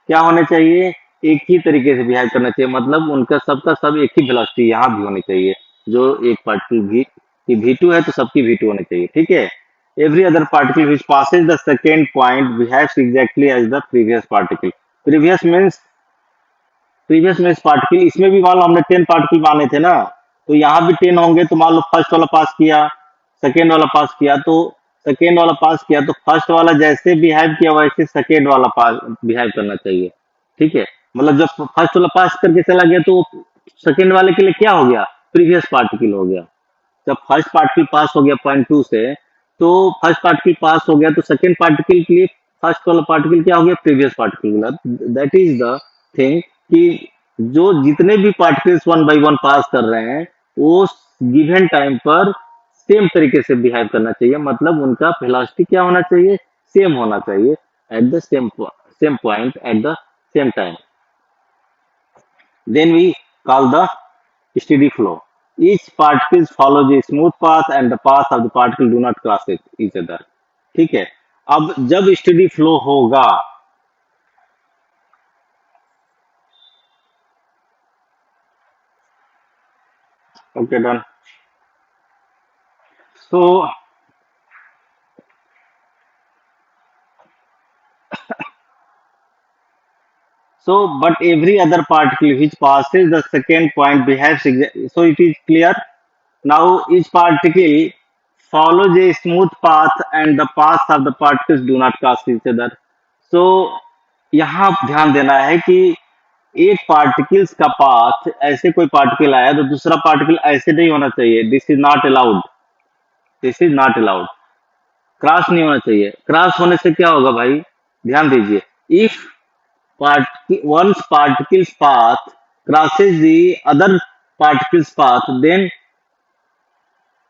क्या होने चाहिए, एक ही तरीके से बिहेव करना चाहिए, मतलब उनका सबका सब एक ही वेलोसिटी यहाँ भी होनी चाहिए। जो एक पार्टिकल की v2 है तो सबकी v2 होनी चाहिए। ठीक है, every other particle which passes the second point behaves exactly as the previous particle. Previous means particle, इसमें भी मान लो हमने 10 पार्टिकल माने थे ना, तो यहाँ भी 10 होंगे, तो मान लो फर्स्ट वाला पास किया, सेकेंड वाला पास किया, तो सेकेंड वाला पास किया तो फर्स्ट वाला जैसे बिहेव किया वैसे सेकेंड वाला पास बिहेव करना चाहिए। ठीक है, मतलब जब फर्स्ट वाला पास करके चला गया तो सेकेंड वाले के लिए क्या हो गया, प्रीवियस पार्टिकल हो गया। जब फर्स्ट पार्टिकल पास हो गया पॉइंट 2 से, तो फर्स्ट पार्टिकल पास हो गया तो सेकेंड पार्टिकल के लिए फर्स्ट वाला पार्टिकल क्या हो गया, previous particle. That is the thing कि जो जितने भी पार्टिकल्स 1 बाय 1 पास कर रहे हैं वो गिवन टाइम पर सेम तरीके से बिहेव करना चाहिए, मतलब उनका वेलोसिटी क्या होना चाहिए, सेम होना चाहिए at the same point at the same time. Then we call the steady flow. Each particle follows a smooth path and the path of the particle do not cross each other. ठीक है. अब जब steady flow होगा, okay done. So but every other particle which passes the second point behaves so it is clear. Now each particle follows a smooth path and the paths of the particles do not cross each other. So यहाँ ध्यान देना है कि एक particles का path, ऐसे कोई particle आया तो दूसरा पार्टिकल ऐसे नहीं होना चाहिए. This is not allowed. This is not allowed. Cross नहीं होना चाहिए. क्रॉस होने से क्या होगा भाई, ध्यान दीजिए. If one's particle's path crosses the other particle's path, then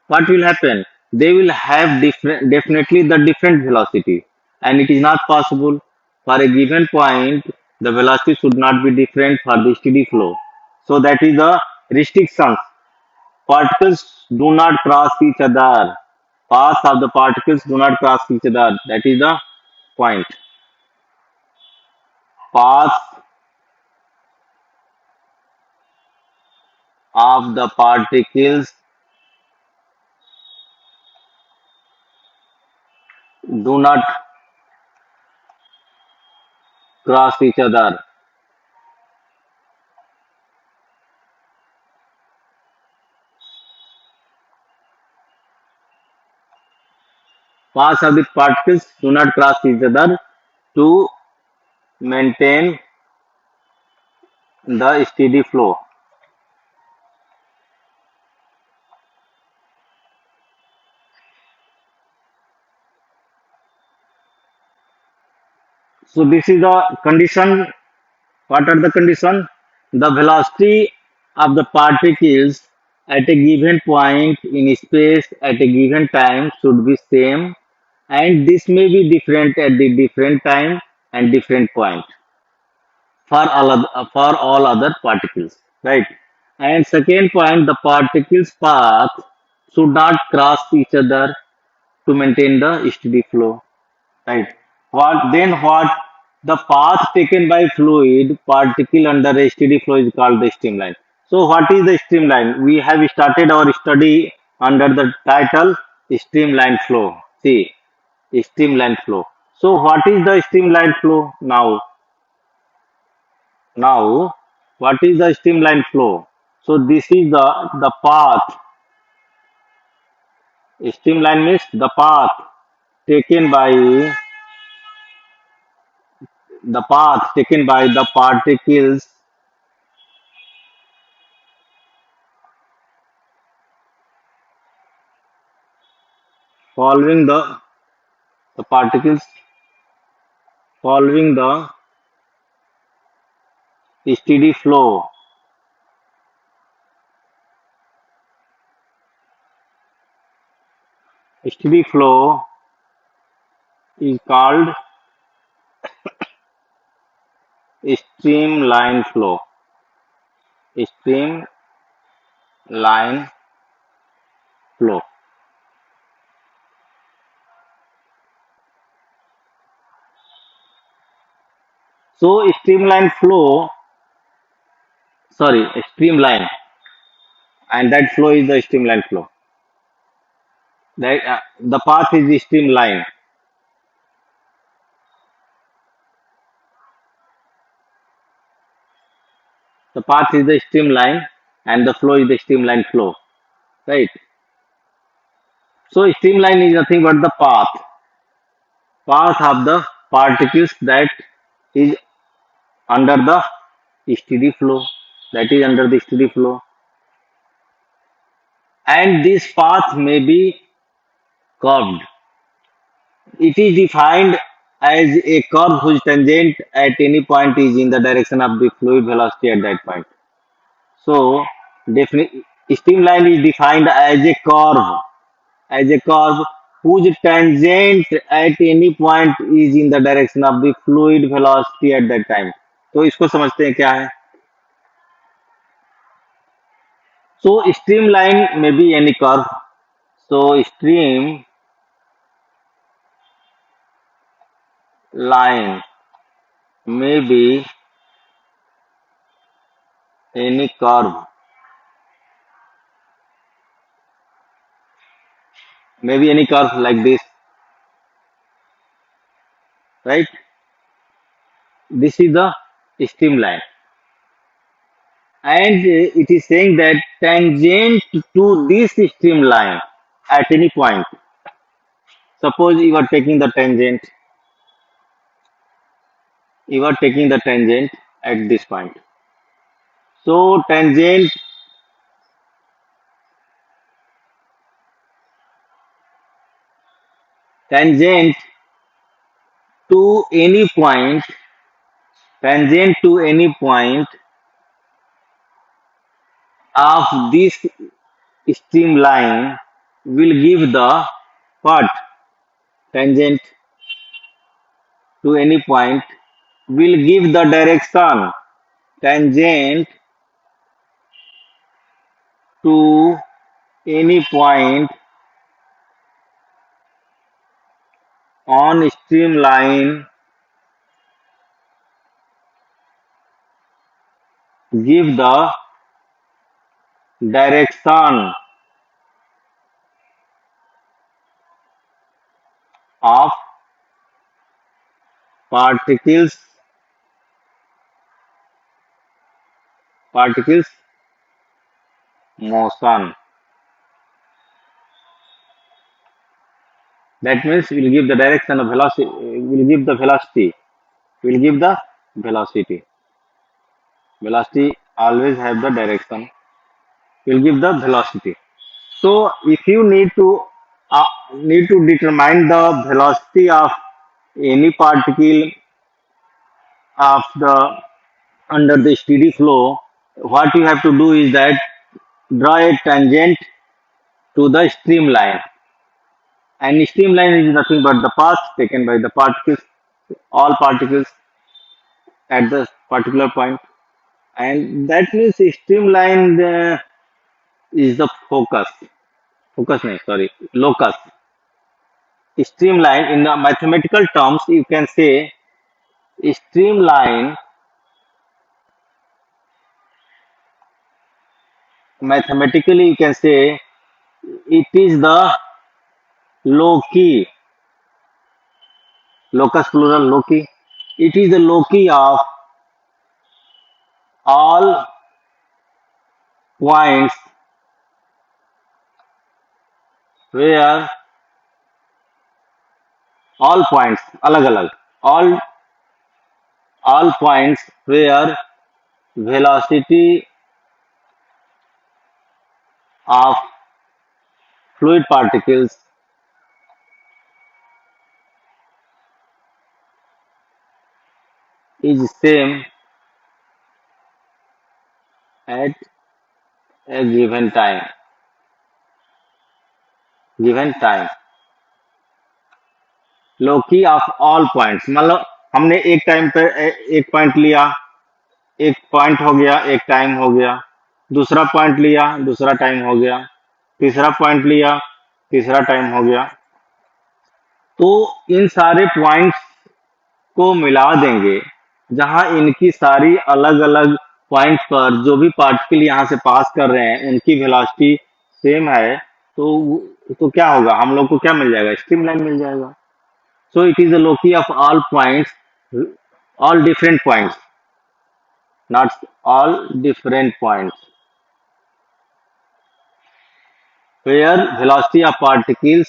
what will happen? They will have definitely the different velocity, and it is not possible for a given point the velocity should not be different for the steady flow. So that is the restriction. Particles do not cross each other. Paths of the particles do not cross each other. That is the point. Paths of the particles do not cross each other. Paths of the particles do not cross each other to maintain the steady flow. So this is the condition. What are the conditions? The velocity of the particles at a given point in space at a given time should be same, and this may be different at the different time and different point for all other particles, right? And second point, the particles path should not cross each other to maintain the steady flow, right? What the path taken by fluid particle under a steady flow is called the streamline. So what is the streamline? We have started our study under the title streamline flow. See, streamline flow. So what is the streamline flow now? Now, what is the streamline flow? So this is the path. Streamline means the path taken by the particles following the particles following the steady flow. Steady flow is called streamline flow. Streamline flow. So streamline, and that flow is the streamline flow. That the path is the streamline. The path is the streamline, and the flow is the streamline flow, right? So streamline is nothing but the path of the particles that is under the steady flow. That is under the steady flow, and this path may be curved. It is defined as a curve whose tangent at any point is in the direction of the fluid velocity at that point. So, streamline is defined as a curve whose tangent at any point is in the direction of the fluid velocity at that time. तो इसको समझते हैं क्या है. So streamline may be any curve. So stream line may be any curve, maybe any curve like this, right? This is the streamline, and it is saying that tangent to this streamline at any point. Suppose you are taking the tangent at this point. So tangent to any point, tangent to any point of this streamline will give the what? Tangent to any point will give the direction. Tangent to any point on streamline give the direction of particles motion. That means will give the direction of velocity, will give the velocity, will give the velocity. Velocity always have the direction, will give the velocity. So if you need to determine the velocity of any particle of the under the steady flow, what you have to do is that draw a tangent to the streamline, and streamline is nothing but the path taken by the particles, all particles at the particular point, and that means streamline is the locus. Streamline in the mathematical terms, you can say streamline, mathematically you can say it is the loci, locus plural loci, it is the loci of all points where all points alag alag, all points where velocity of fluid particles is same at a given time. Loki of all points, मतलब हमने एक time पे एक point लिया, एक point हो गया, एक टाइम हो गया, दूसरा पॉइंट लिया, दूसरा टाइम हो गया, तीसरा पॉइंट लिया, तीसरा टाइम हो गया. तो इन सारे पॉइंट्स को मिला देंगे जहां इनकी सारी अलग अलग पॉइंट पर जो भी पार्टिकल यहाँ से पास कर रहे हैं उनकी वेलोसिटी सेम है, तो क्या होगा, हम लोग को क्या मिल जाएगा, स्ट्रीमलाइन मिल जाएगा. So it is the loci of all points, all different points, not all different points, where velocity of particles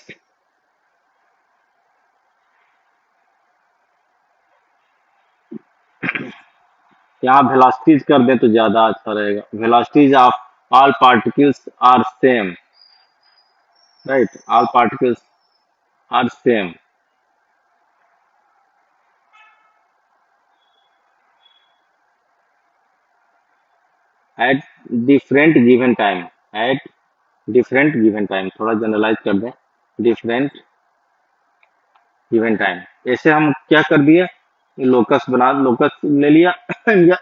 यहाँ velocities कर दें तो ज्यादा अच्छा रहेगा. Velocities of all particles are same, right? All particles are same at different given time. At different given time, थोड़ा generalise कर दें, different given time. ऐसे हम क्या कर दिए, लोकस बना, लोकस ले लिया या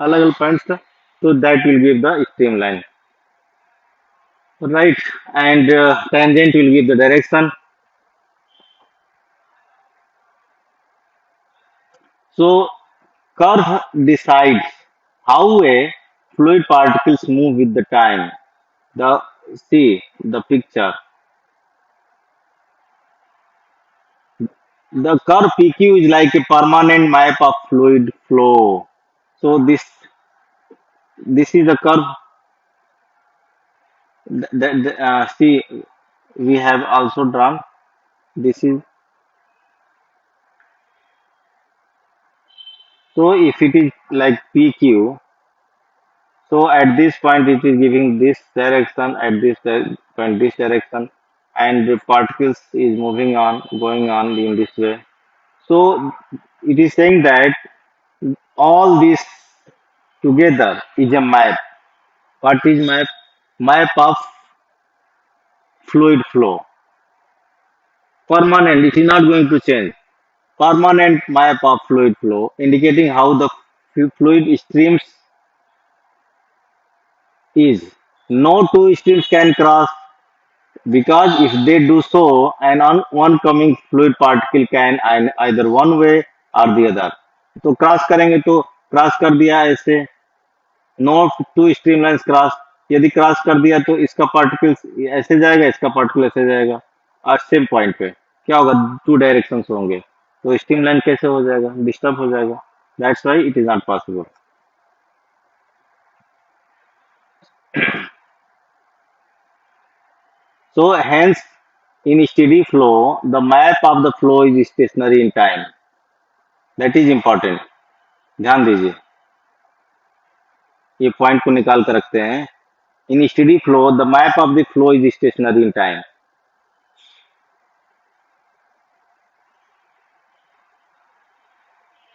अलग अलग पॉइंट्स था, तो that will give the stream line, right. And tangent will give the direction. So curve decides how a fluid particles move with the time. The see the picture. The curve PQ is like a permanent map of fluid flow. So this is the curve. See, we have also drawn. This is so if it is like PQ, so at this point it is giving this direction, at this point this direction, and the particles is moving on, going on in this way. So it is saying that all this together is a map. What is map? Map of fluid flow. Permanent, it is not going to change. Permanent map of fluid flow, indicating how the fluid streams is. No two streams can cross, because if they do so, an oncoming fluid particle can either one way or the other. तो cross करेंगे तो cross कर दिया ऐसे, no two streamlines cross. यदि cross कर दिया तो इसका पार्टिकल ऐसे जाएगा, इसका पार्टिकल ऐसे जाएगा, और सेम पॉइंट पे क्या होगा, टू डायरेक्शंस होंगे, तो स्ट्रीम लाइन कैसे हो जाएगा, डिस्टर्ब हो जाएगा. That's why it is not possible. So hence in steady flow the map of the flow is stationary in time. That is important. ध्यान दीजिए, ये पॉइंट को निकाल कर रखते हैं. In steady flow the map of the flow is stationary in time.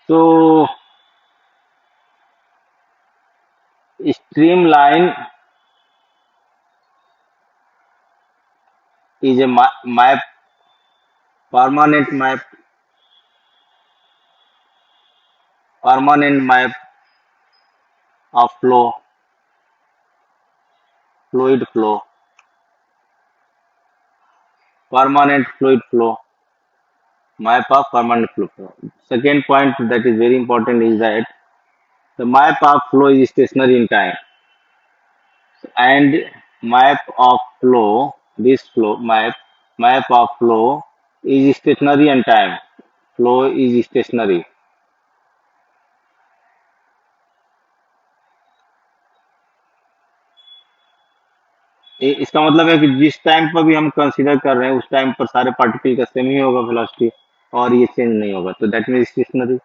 So streamline is a map, permanent map, permanent map of flow, fluid flow, permanent fluid flow, map of permanent fluid flow. Second point that is very important is that the map of flow is stationary in time, and map of flow, this flow map of flow is stationary in time. Flow is stationary. इसका मतलब है कि जिस time पर भी हम consider कर रहे हैं उस टाइम पर सारे पार्टिकल का सेम ही होगा वेलोसिटी, और ये चेंज नहीं होगा, तो that means stationary.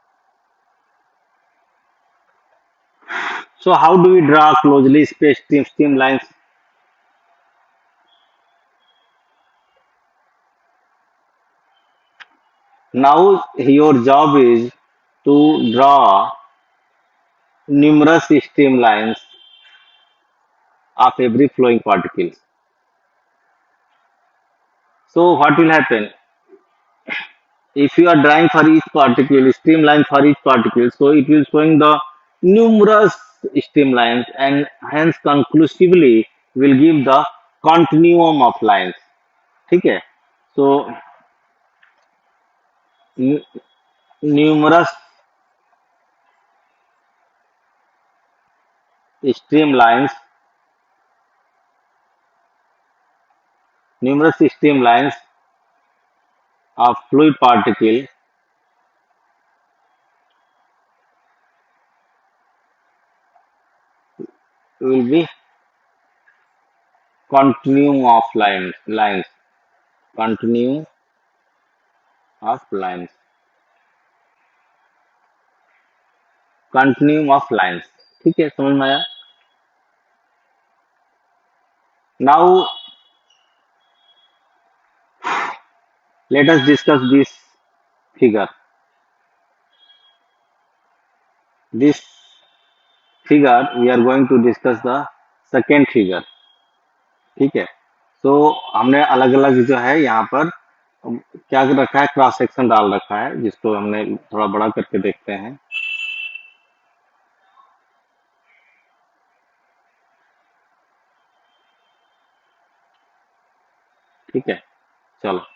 So how do we draw closely spaced streamlines? Now your job is to draw numerous streamlines of every flowing particle. So what will happen? If you are drawing for each particle, streamline for each particle, so it will showing the numerous streamlines, and hence conclusively will give the continuum of lines. ठीक है? So numerous streamlines, numerous streamlines of fluid particle will be continuum of lines, continuum of lines, continuum of lines. ठीक है, समझ में आया? Now let us discuss this figure. This figure we are going to discuss the second figure. ठीक है, तो हमने अलग अलग जो है यहाँ पर क्या रखा है, क्रॉस सेक्शन डाल रखा है, जिसको हमने थोड़ा बड़ा करके देखते हैं। ठीक है, चलो।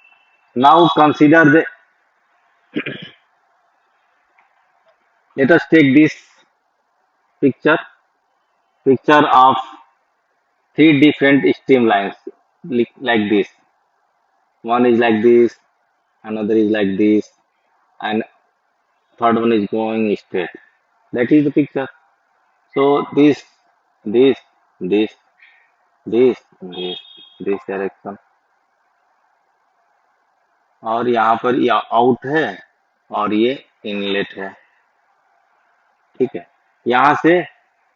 Now consider the, let us take this picture, picture of three different streamlines like this. One is like this, another is like this, and third one is going straight. That is the picture. So this, this, this direction, और यहाँ पर ये out है और ये inlet है। ठीक है, यहाँ से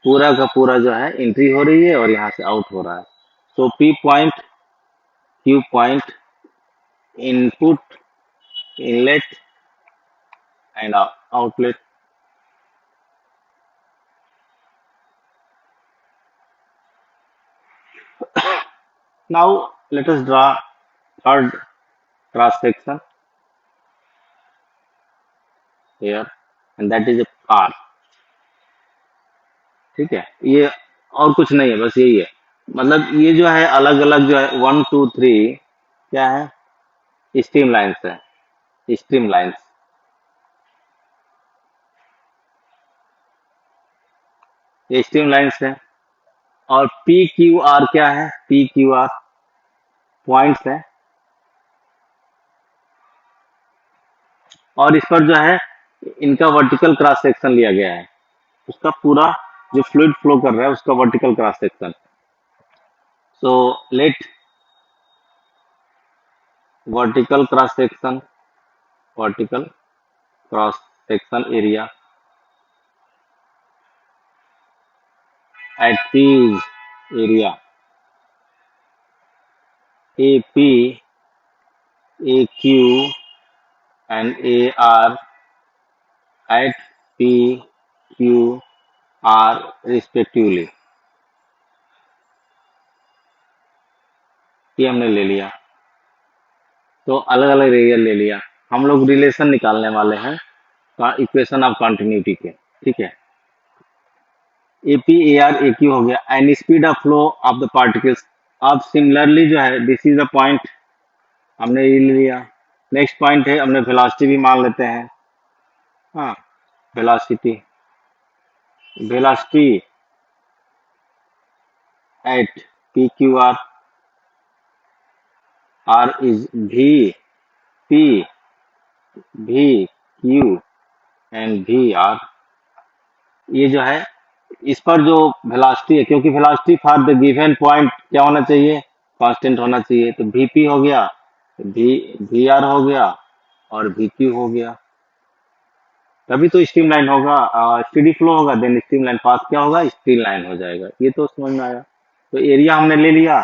पूरा का पूरा जो है एंट्री हो रही है और यहाँ से आउट हो रहा है। So P point, Q point, input, inlet and outlet. Now let us draw third cross section here, and that is a R. ठीक है, ये और कुछ नहीं है, बस यही है। मतलब ये जो है अलग अलग जो है 1 2 3 क्या है, स्ट्रीम लाइन्स है, स्ट्रीम लाइन्स। ये स्ट्रीम लाइन्स है। और पी क्यू आर क्या है, पी क्यू आर पॉइंट्स है। और इस पर जो है इनका वर्टिकल क्रॉस सेक्शन लिया गया है, उसका पूरा जो फ्लूइड फ्लो कर रहा है उसका vertical cross section. So let vertical cross section, vertical cross section area at these area AP, AQ and AR at P, Q, R respectively। ये हमने ले लिया, तो अलग अलग एरिया ले लिया। हम लोग रिलेशन निकालने वाले हैं इक्वेशन ऑफ कंटिन्यूटी के। ठीक है, AP, AR, AQ हो गया, and speed of flow of the particles. अब सिमिलरली जो है दिस इज द पॉइंट, हमने ये ले लिया। नेक्स्ट पॉइंट है, हमने वेलोसिटी भी मान लेते हैं। हाँ, velocity, velocity at P Q R, R is V P, V Q and V R. ये जो है इस पर जो वेलोसिटी है, क्योंकि velocity for the given point क्या होना चाहिए, कांस्टेंट होना चाहिए। तो वीपी हो गया, वी वी आर हो गया और वी क्यू हो गया। तभी तो स्ट्रीम लाइन होगा, स्टेडी फ्लो होगा, देन स्ट्रीम लाइन पास क्या होगा, स्ट्रीम लाइन हो जाएगा। ये तो समझ में आया। तो एरिया हमने ले लिया,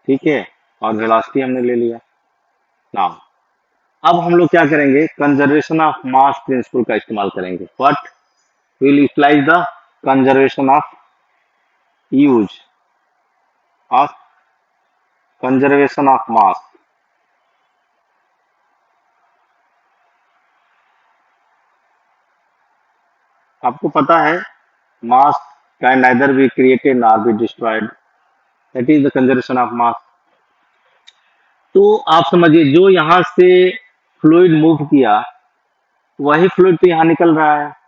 ठीक है, और वेलोसिटी हमने ले लिया। नाउ अब हम लोग क्या करेंगे, कंजर्वेशन ऑफ मास प्रिंसिपल का इस्तेमाल करेंगे। What will utilize the conservation of use of conservation of mass. आपको पता है मास can neither be created nor be destroyed, that is the conservation of mass. तो आप समझिए, जो यहाँ से फ्लूइड मूव किया वही फ्लूइड तो यहाँ निकल रहा है।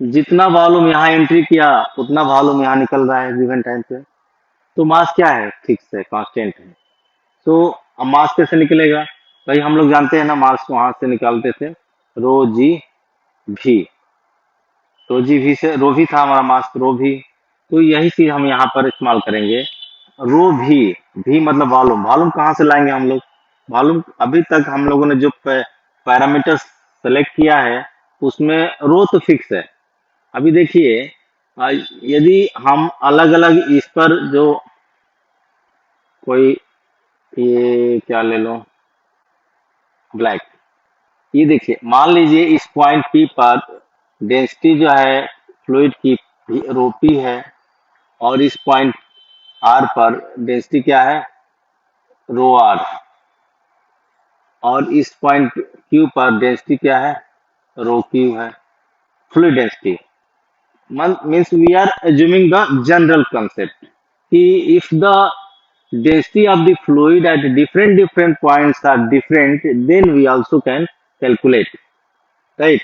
जितना वॉल्यूम यहाँ एंट्री किया उतना वॉल्यूम यहाँ निकल रहा है गिवन टाइम पे। तो मास क्या है, फिक्स है, कांस्टेंट है। तो अब मास कैसे निकलेगा भाई, हम लोग जानते हैं ना, मास वहां से निकालते थे रो जी भी, रो जी भी से रो भी था हमारा मास, रो भी। तो यही चीज हम यहाँ पर इस्तेमाल करेंगे, रो भी मतलब वॉल्यूम। वॉल्यूम कहाँ से लाएंगे हम लोग, वॉल्यूम अभी तक हम लोगों ने जो पैरामीटर सेलेक्ट किया है उसमें रो तो फिक्स है। अभी देखिए, यदि हम अलग अलग इस पर जो कोई, ये क्या ले लो, ब्लैक, ये देखिए, मान लीजिए इस पॉइंट पी पर डेंसिटी जो है फ्लूइड की रो पी है, और इस पॉइंट आर पर डेंसिटी क्या है, रो आर। और इस पॉइंट क्यू पर डेंसिटी क्या है, रो क्यू है, fluid density. Means we are assuming the general concept कि if the density of the fluid at different points are different, then we also can calculate, right?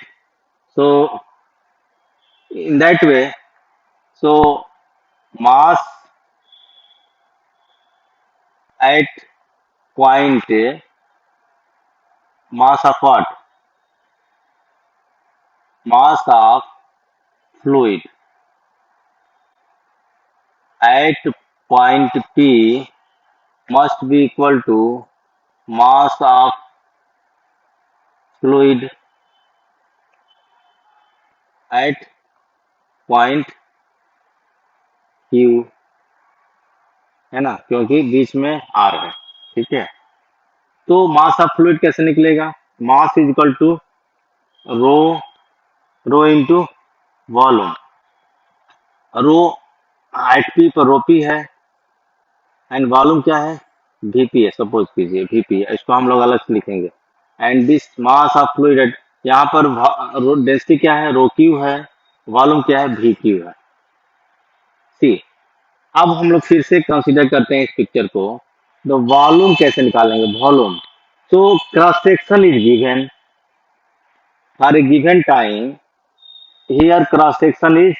So in that way, so mass at point, mass of what, mass of fluid at point P must be equal to mass of fluid at point Q, है ना, क्योंकि बीच में R है। ठीक है, तो mass of fluid कैसे निकलेगा, mass is equal to rho, rho into volume. Rho height P पर रो पी है एंड वॉल्यूम क्या है, वीपी है, सपोज कीजिए वीपी है, इसको हम लोग अलग से लिखेंगे। And this mass of fluid, यहाँ पर डेंसिटी क्या है, रो क्यू है, वॉल्यूम क्या है, वी क्यू है। सी, अब हम लोग फिर से कंसीडर करते हैं इस पिक्चर को, तो वॉल्यूम कैसे निकालेंगे, वॉल्यूम। तो cross section is given for a given time, here cross section is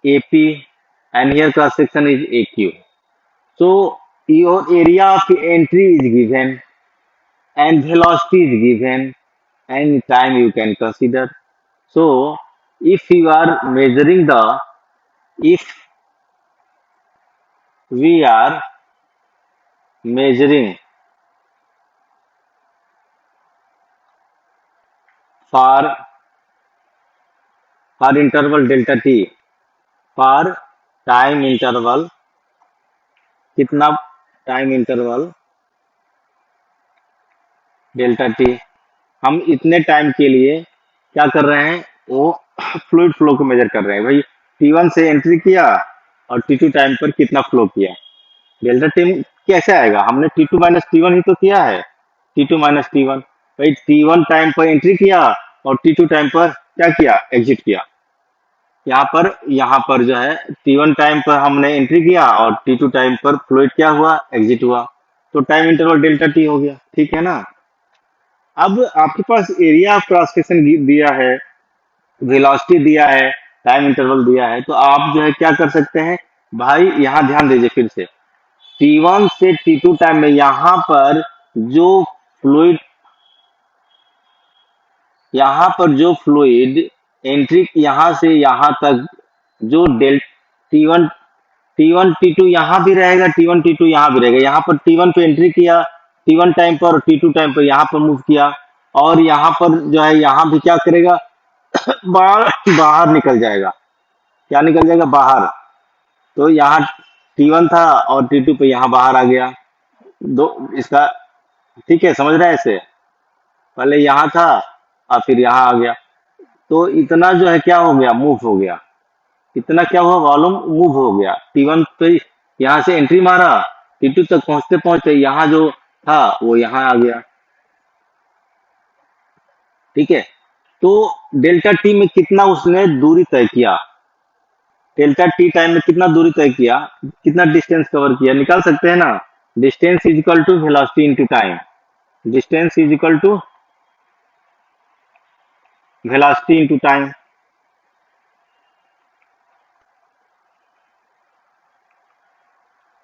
AP and here cross section is AQ. So your area of entry is given and velocity is given and time you can consider. So if you are measuring the, if we are measuring for interval delta t, for time interval, कितना time interval delta T, हम इतने time के लिए क्या कर रहे हैं, वो फ्लूइड फ्लो को मेजर कर रहे हैं। भाई T1 से एंट्री किया और T2 टाइम पर कितना फ्लो किया, डेल्टा टी कैसे आएगा, हमने T2 माइनस T1 ही तो किया है, T2 माइनस T1। भाई T1 टाइम पर एंट्री किया और T2 टाइम पर क्या किया, एग्जिट किया। यहाँ पर जो है T1 टाइम पर हमने एंट्री किया और T2 टाइम पर फ्लूइड क्या हुआ, एग्जिट हुआ, तो टाइम इंटरवल डेल्टा टी हो गया। ठीक है ना, अब आपके पास एरिया ऑफ क्रॉस सेक्शन दिया है, वेलोसिटी दिया है, टाइम इंटरवल दिया है, तो आप जो है क्या कर सकते हैं, भाई यहाँ ध्यान दीजिए फिर से, T1 से T2 टाइम में यहाँ पर जो फ्लूइड, यहाँ पर जो फ्लूइड एंट्री यहाँ से यहाँ तक जो डेल T1 T2 यहाँ भी रहेगा, T1 T2 यहाँ भी रहेगा। यहाँ पर T1 पे एंट्री किया T1 टाइम पर और T2 टाइम पर यहाँ पर मूव किया, और यहाँ पर जो है यहाँ भी क्या करेगा, बाहर बाहर निकल जाएगा। क्या निकल जाएगा, बाहर। तो यहाँ T1 था और T2 पे यहाँ बाहर आ गया, दो इसका, ठीक है, समझ रहे हैं ऐसे, पहले यहाँ था और फिर यहाँ आ गया, तो इतना जो है क्या हो गया, मूव हो गया, इतना क्या हुआ, वॉल्यूम मूव हो गया। T1 पे यहाँ से एंट्री मारा, T2 तक पहुंचते पहुंचते यहाँ जो था वो यहाँ आ गया। ठीक है, तो डेल्टा टी में कितना उसने दूरी तय किया, डेल्टा टी टाइम में कितना दूरी तय किया, कितना डिस्टेंस कवर किया, निकाल सकते हैं ना। Distance is equal to velocity into time, distance is equal to velocity into time.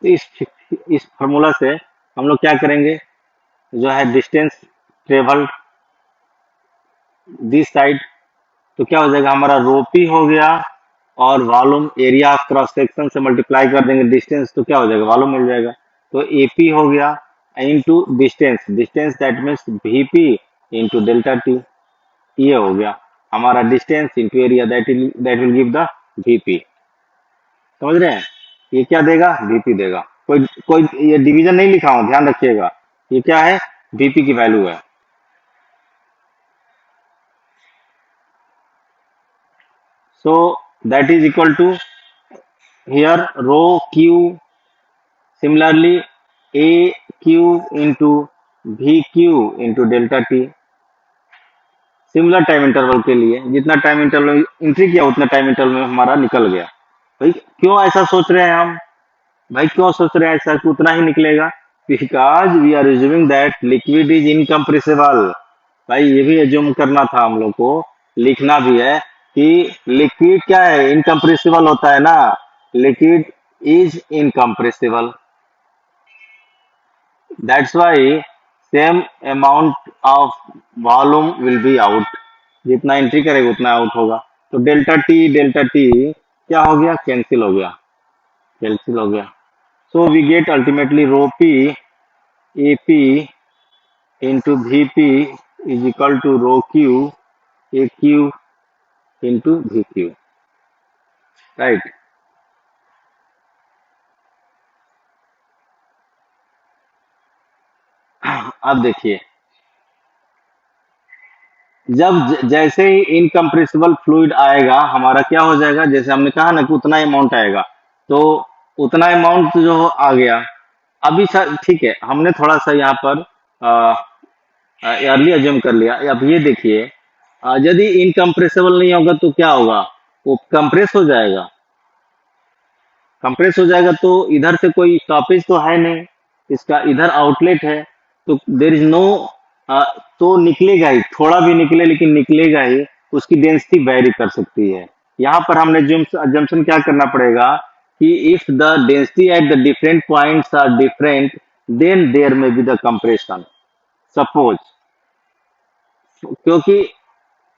इस फॉर्मूला से हम लोग क्या करेंगे, जो है डिस्टेंस ट्रेवल दिस साइड, तो क्या हो जाएगा, हमारा रोपी हो गया और volume area of cross section से मल्टीप्लाई कर देंगे डिस्टेंस, तो क्या हो जाएगा, वॉल्यूम मिल जाएगा। तो एपी हो गया into distance, distance that means VP into delta T, ये हो गया हमारा distance into area, that will give the VP. समझ रहे हैं, ये क्या देगा, वीपी देगा। कोई कोई ये डिवीजन नहीं लिखा हूं, ध्यान रखिएगा, ये क्या है, वीपी की वैल्यू है। So that is equal to here rho q, similarly a q into we Q into delta T. Similar time interval के लिए जितना टाइम इंटरवल एंट्री किया उतना टाइम इंटरवल में हमारा निकल गया। भाई क्यों ऐसा सोच रहे हैं हम? भाई क्यों सोच रहे हैं ऐसा कि उतना ही निकलेगा? Because we are assuming that liquid is incompressible. भाई ये भी एज्यूम करना था हम लोग को, लिखना भी है कि लिक्विड क्या है, इनकम्प्रेसिबल होता है ना। Liquid is incompressible, that's why same amount of volume will be out. जितना एंट्री करेगा उतना आउट होगा। तो डेल्टा टी क्या हो गया? कैंसिल हो गया, कैंसिल हो गया। So we get ultimately rho P AP into VP is equal to rho Q AQ into VQ, right? अब देखिए, जब जैसे ही इनकम्प्रेसिबल फ्लूइड आएगा हमारा क्या हो जाएगा, जैसे हमने कहा ना कि उतना अमाउंट आएगा, तो उतना अमाउंट जो आ गया। अभी सर ठीक है, हमने थोड़ा सा यहाँ पर अर्ली अज्यूम कर लिया। अब ये देखिए, यदि इनकम्प्रेसिबल नहीं होगा तो क्या होगा? वो कंप्रेस हो जाएगा। कंप्रेस हो जाएगा तो इधर से कोई स्टॉपेज तो है नहीं, इसका इधर आउटलेट है, तो देर इज नो, तो निकलेगा ही, थोड़ा भी निकले लेकिन निकलेगा ही। उसकी डेंसिटी वेरी कर सकती है। यहाँ पर हमने अजम्पशन क्या करना पड़ेगा कि if the density at the different points are different then there may be the compression, suppose. क्योंकि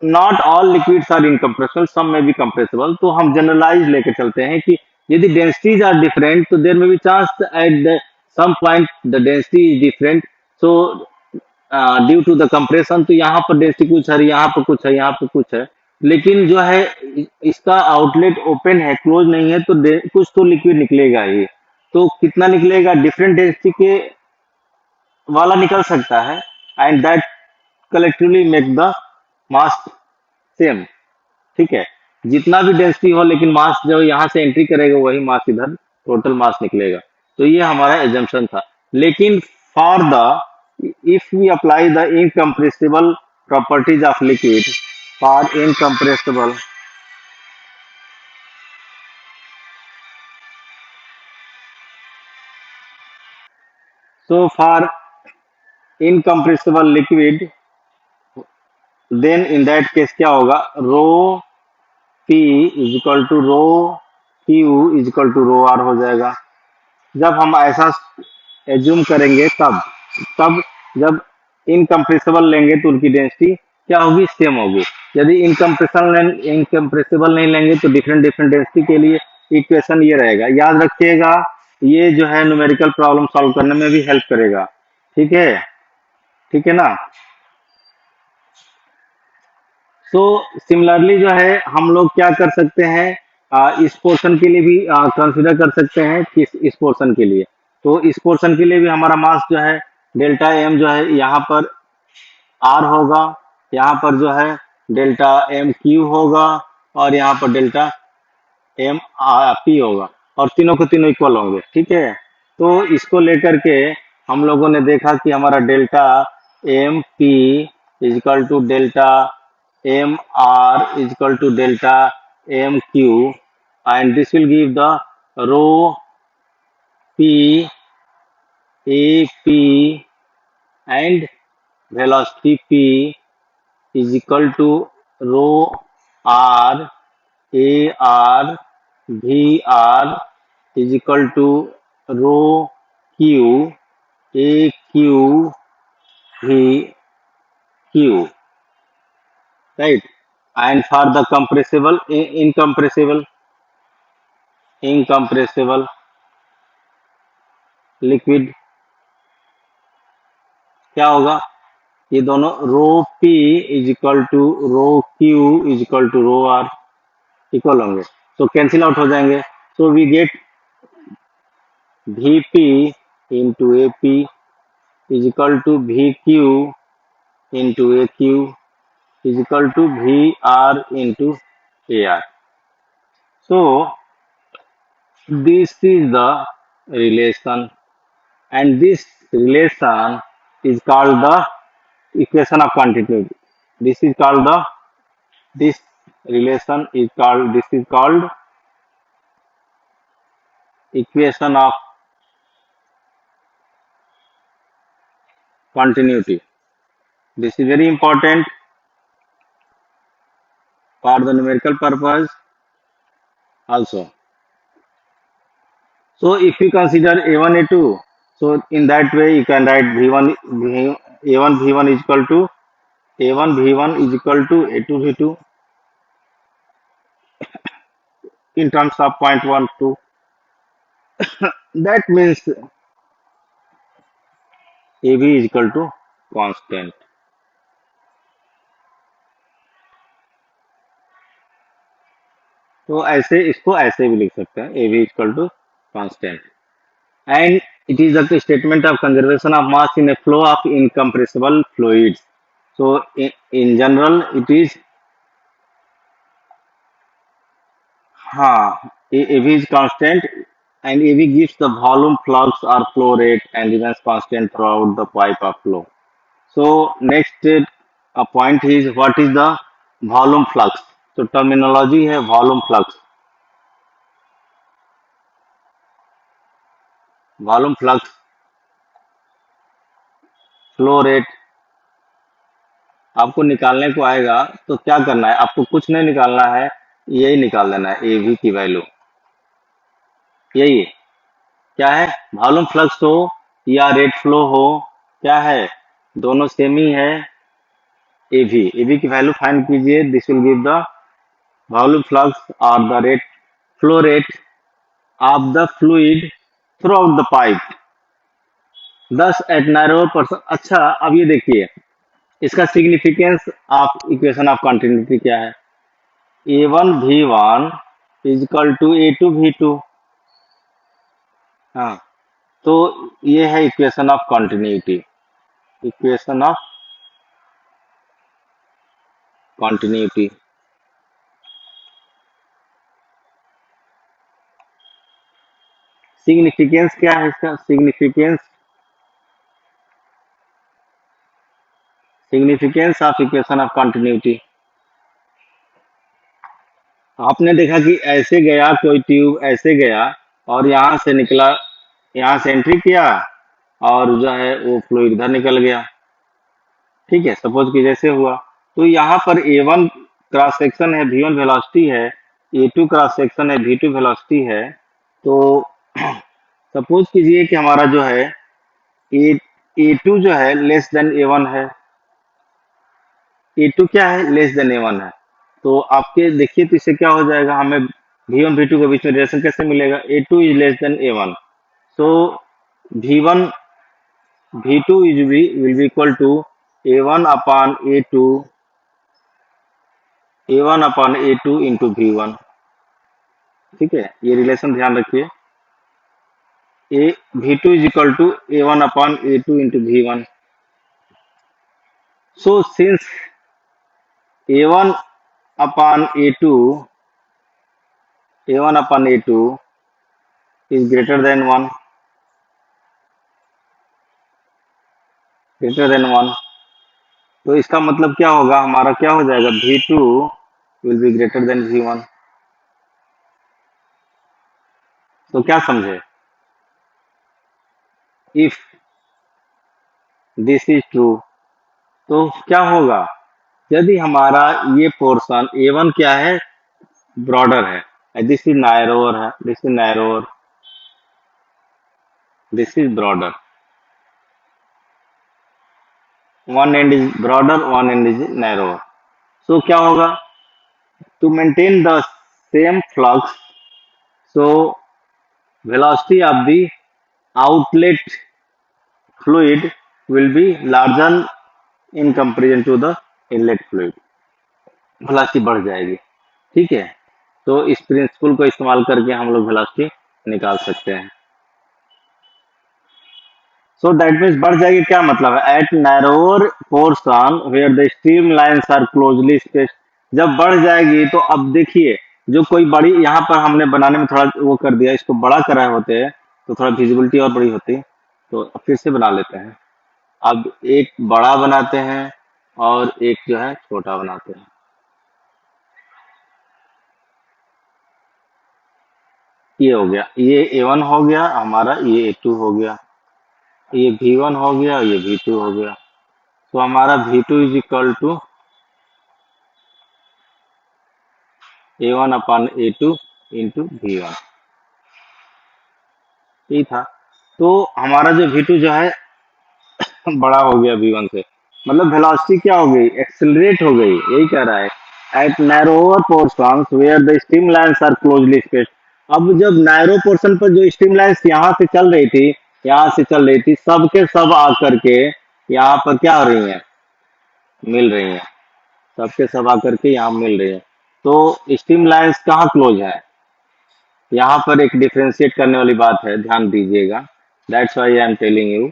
not all liquids are incompressible, some may be compressible, तो हम जनरलाइज लेके चलते हैं कि यदि डेंसिटीज आर डिफरेंट तो there may be chance at the some point the density is different, so due to the compression. तो यहाँ पर डेंसिटी कुछ है, यहाँ पर कुछ है, यहाँ पर कुछ है, लेकिन जो है इसका आउटलेट ओपन है, क्लोज नहीं है, तो कुछ तो लिक्विड निकलेगा ही। तो कितना निकलेगा? डिफरेंट डेंसिटी के वाला निकल सकता है, and that collectively make the mass same. ठीक है, जितना भी डेंसिटी हो लेकिन मास जो यहाँ से एंट्री करेगा वही मास इधर टोटल मास निकलेगा। तो ये हमारा एजम्पशन था। लेकिन for the if we apply the incompressible properties of liquid, for incompressible, so for incompressible liquid, then in that case क्या होगा? Rho P is equal to rho Q is equal to rho R हो जाएगा। जब हम ऐसा assume करेंगे तब तब जब इनकम्प्रेसिबल लेंगे तो उनकी डेंसिटी क्या होगी? सेम होगी। यदि इनकम्प्रेसिबल नहीं लेंगे तो डिफरेंट डिफरेंट डेंसिटी के लिए इक्वेशन ये रहेगा। याद रखिएगा, ये जो है न्यूमेरिकल प्रॉब्लम सॉल्व करने में भी हेल्प करेगा। ठीक है, ठीक है ना। तो सिमिलरली जो है हम लोग क्या कर सकते हैं, इस पोर्शन के लिए भी कंसिडर कर सकते हैं कि इस पोर्शन के लिए, तो इस पोर्शन के लिए भी हमारा मास जो है डेल्टा एम जो है यहाँ पर आर होगा, यहाँ पर जो है डेल्टा एम क्यू होगा, और यहाँ पर डेल्टा एम पी होगा, और तीनों को तीनों इक्वल होंगे। ठीक है, तो इसको लेकर के हम लोगों ने देखा कि हमारा delta M P is equal to delta M R is equal to delta M Q, and this will give the rho P A P and velocity p is equal to rho r a r v r is equal to rho q a q v q, right? And for the incompressible liquid क्या होगा? ये दोनों rho P is equal to rho Q is equal to rho R equal होंगे, तो cancel out हो जाएंगे। So we get V P into A P is equal to V Q into A Q is equal to V R into A R. So this is the relation, and this relation is called the equation of continuity. This is called the this relation is called this is called equation of continuity. This is very important for the numerical purpose also. So if you consider A1, A2, so in that way you can write V1, A1, V1 is equal to A1, V1 is equal to A2, V2 in terms of 0.12. That means AB is equal to constant. तो ऐसे इसको ऐसे भी लिख सकते हैं AB is equal to constant. And it is a statement of conservation of mass in a flow of incompressible fluids. So in general it is AB is constant and AB gives the volume, flux or flow rate and remains constant throughout the pipe of flow. So next a point is what is the volume flux. So terminology है volume flux. Volume flux, flow rate आपको निकालने को आएगा तो क्या करना है, आपको कुछ नहीं निकालना है, यही निकाल देना है एवी की वैल्यू. यही है क्या है, वॉल्यूम फ्लक्स हो या रेट फ्लो हो, क्या है दोनों सेम ही है. एवी की वैल्यू फाइंड कीजिए. This will give the volume flux और the rate flow rate of the fluid throughout the pipe. दस एट नैरो परसेंट. अच्छा अब ये देखिए इसका significance of equation of continuity क्या है. A1 V1 is equal to A2 V2. हाँ तो ये है equation of continuity. Equation of continuity. Significance क्या है इसका, significance of equation of continuity. आपने देखा कि ऐसे गया कोई ट्यूब, ऐसे गया और यहाँ से निकला, यहाँ से एंट्री किया और जो है वो फ्लूइड इधर निकल गया. ठीक है, सपोज कि जैसे हुआ तो यहाँ पर A1 क्रॉस सेक्शन है, V1 वेलोसिटी है, A2 क्रॉस सेक्शन है, V2 वेलोसिटी है. तो सपोज कीजिए कि हमारा जो है A2 जो है लेस देन A1 है. A2 क्या है, लेस देन A1 है. तो आपके देखिए तो इससे क्या हो जाएगा, हमें V1 V2 के बीच में रिलेशन कैसे मिलेगा. A2 is less than A1. So V1 V2 will be equal to A1 upon A2 into V1. ठीक है, ये रिलेशन ध्यान रखिए. V2 is equal to A1 upon A2 into V1. So since A1 upon A2 is greater than 1, तो इसका मतलब क्या होगा, हमारा क्या हो जाएगा, V2 will be greater than V1. तो क्या समझे, इफ दिस इज ट्रू तो क्या होगा, यदि हमारा ये पोर्शन A1 क्या है, ब्रॉडर है, दिस इज नैरोअर है, this is narrower, this is broader. One end is broader, one end is narrower. So क्या होगा, to maintain the same flux, so velocity of the outlet fluid will be larger in comparison to the inlet fluid. velocity बढ़ जाएगी. ठीक है, तो इस principal को इस्तेमाल करके हम लोग velocity निकाल सकते हैं. सो दैट मीन्स बढ़ जाएगी, क्या मतलब है, at narrower portion where the stream lines are closely spaced. जब बढ़ जाएगी तो अब देखिए जो कोई बड़ी, यहाँ पर हमने बनाने में थोड़ा वो कर दिया, इसको बड़ा कराए होते हैं तो थोड़ा विजिबिलिटी और बड़ी होती. तो फिर से बना लेते हैं. अब एक बड़ा बनाते हैं और एक जो है छोटा बनाते हैं। ये हो गया, ये A1 हो गया हमारा, ये A2 हो गया, ये V1 हो गया, ये V2 हो गया। तो हमारा V2 is equal to A1 upon A2 into V1। यही था। तो हमारा जो V2 जो है बड़ा हो गया V1 से, मतलब वेलोसिटी क्या हो गई, एक्सेलरेट हो गई, यही कह रहा है। At narrower portions where the streamlines are closely spaced. अब जब नैरो पोर्शन पर जो स्ट्रीमलाइंस यहाँ से चल रही थी, यहाँ से चल रही थी, सब के सब आकर के यहाँ पर क्या हो रही हैं, मिल रही हैं। सबके सब आकर के यहाँ मिल रही है। तो स्ट्रीमलाइंस कहाँ क्लोज है, यहाँ पर एक डिफरेंशिएट करने वाली बात है, ध्यान दीजिएगा। That's why I am telling you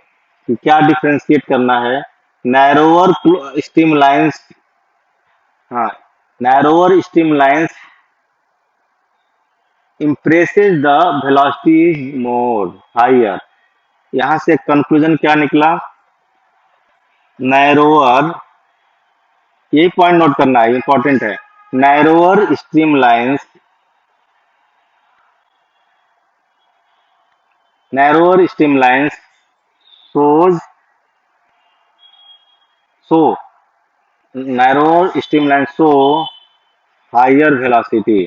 कि क्या डिफरेंशिएट करना है। नैरोअर स्ट्रीमलाइंस, हाँ, narrower streamlines impresses the velocity is more higher। यहाँ से कंक्लूजन क्या निकला, नैरोअर, यही पॉइंट नोट करना है, इंपॉर्टेंट है। Narrower streamlines, narrower streamlines shows so narrower streamlines show higher velocity,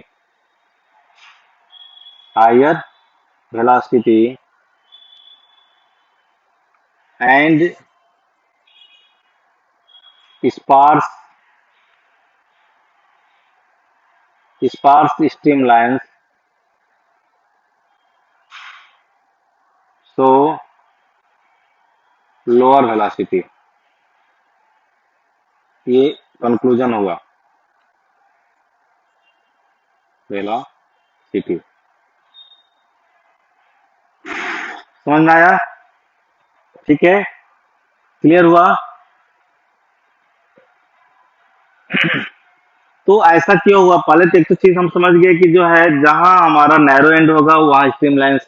higher velocity and sparse sparse streamlines show lower velocity। ये conclusion होगा, वेलोसिटी। समझ में आया, ठीक है, क्लियर हुआ। तो ऐसा क्यों हुआ, पहले तो एक तो चीज हम समझ गए कि जो है जहां हमारा नैरो एंड होगा वहां स्ट्रीमलाइंस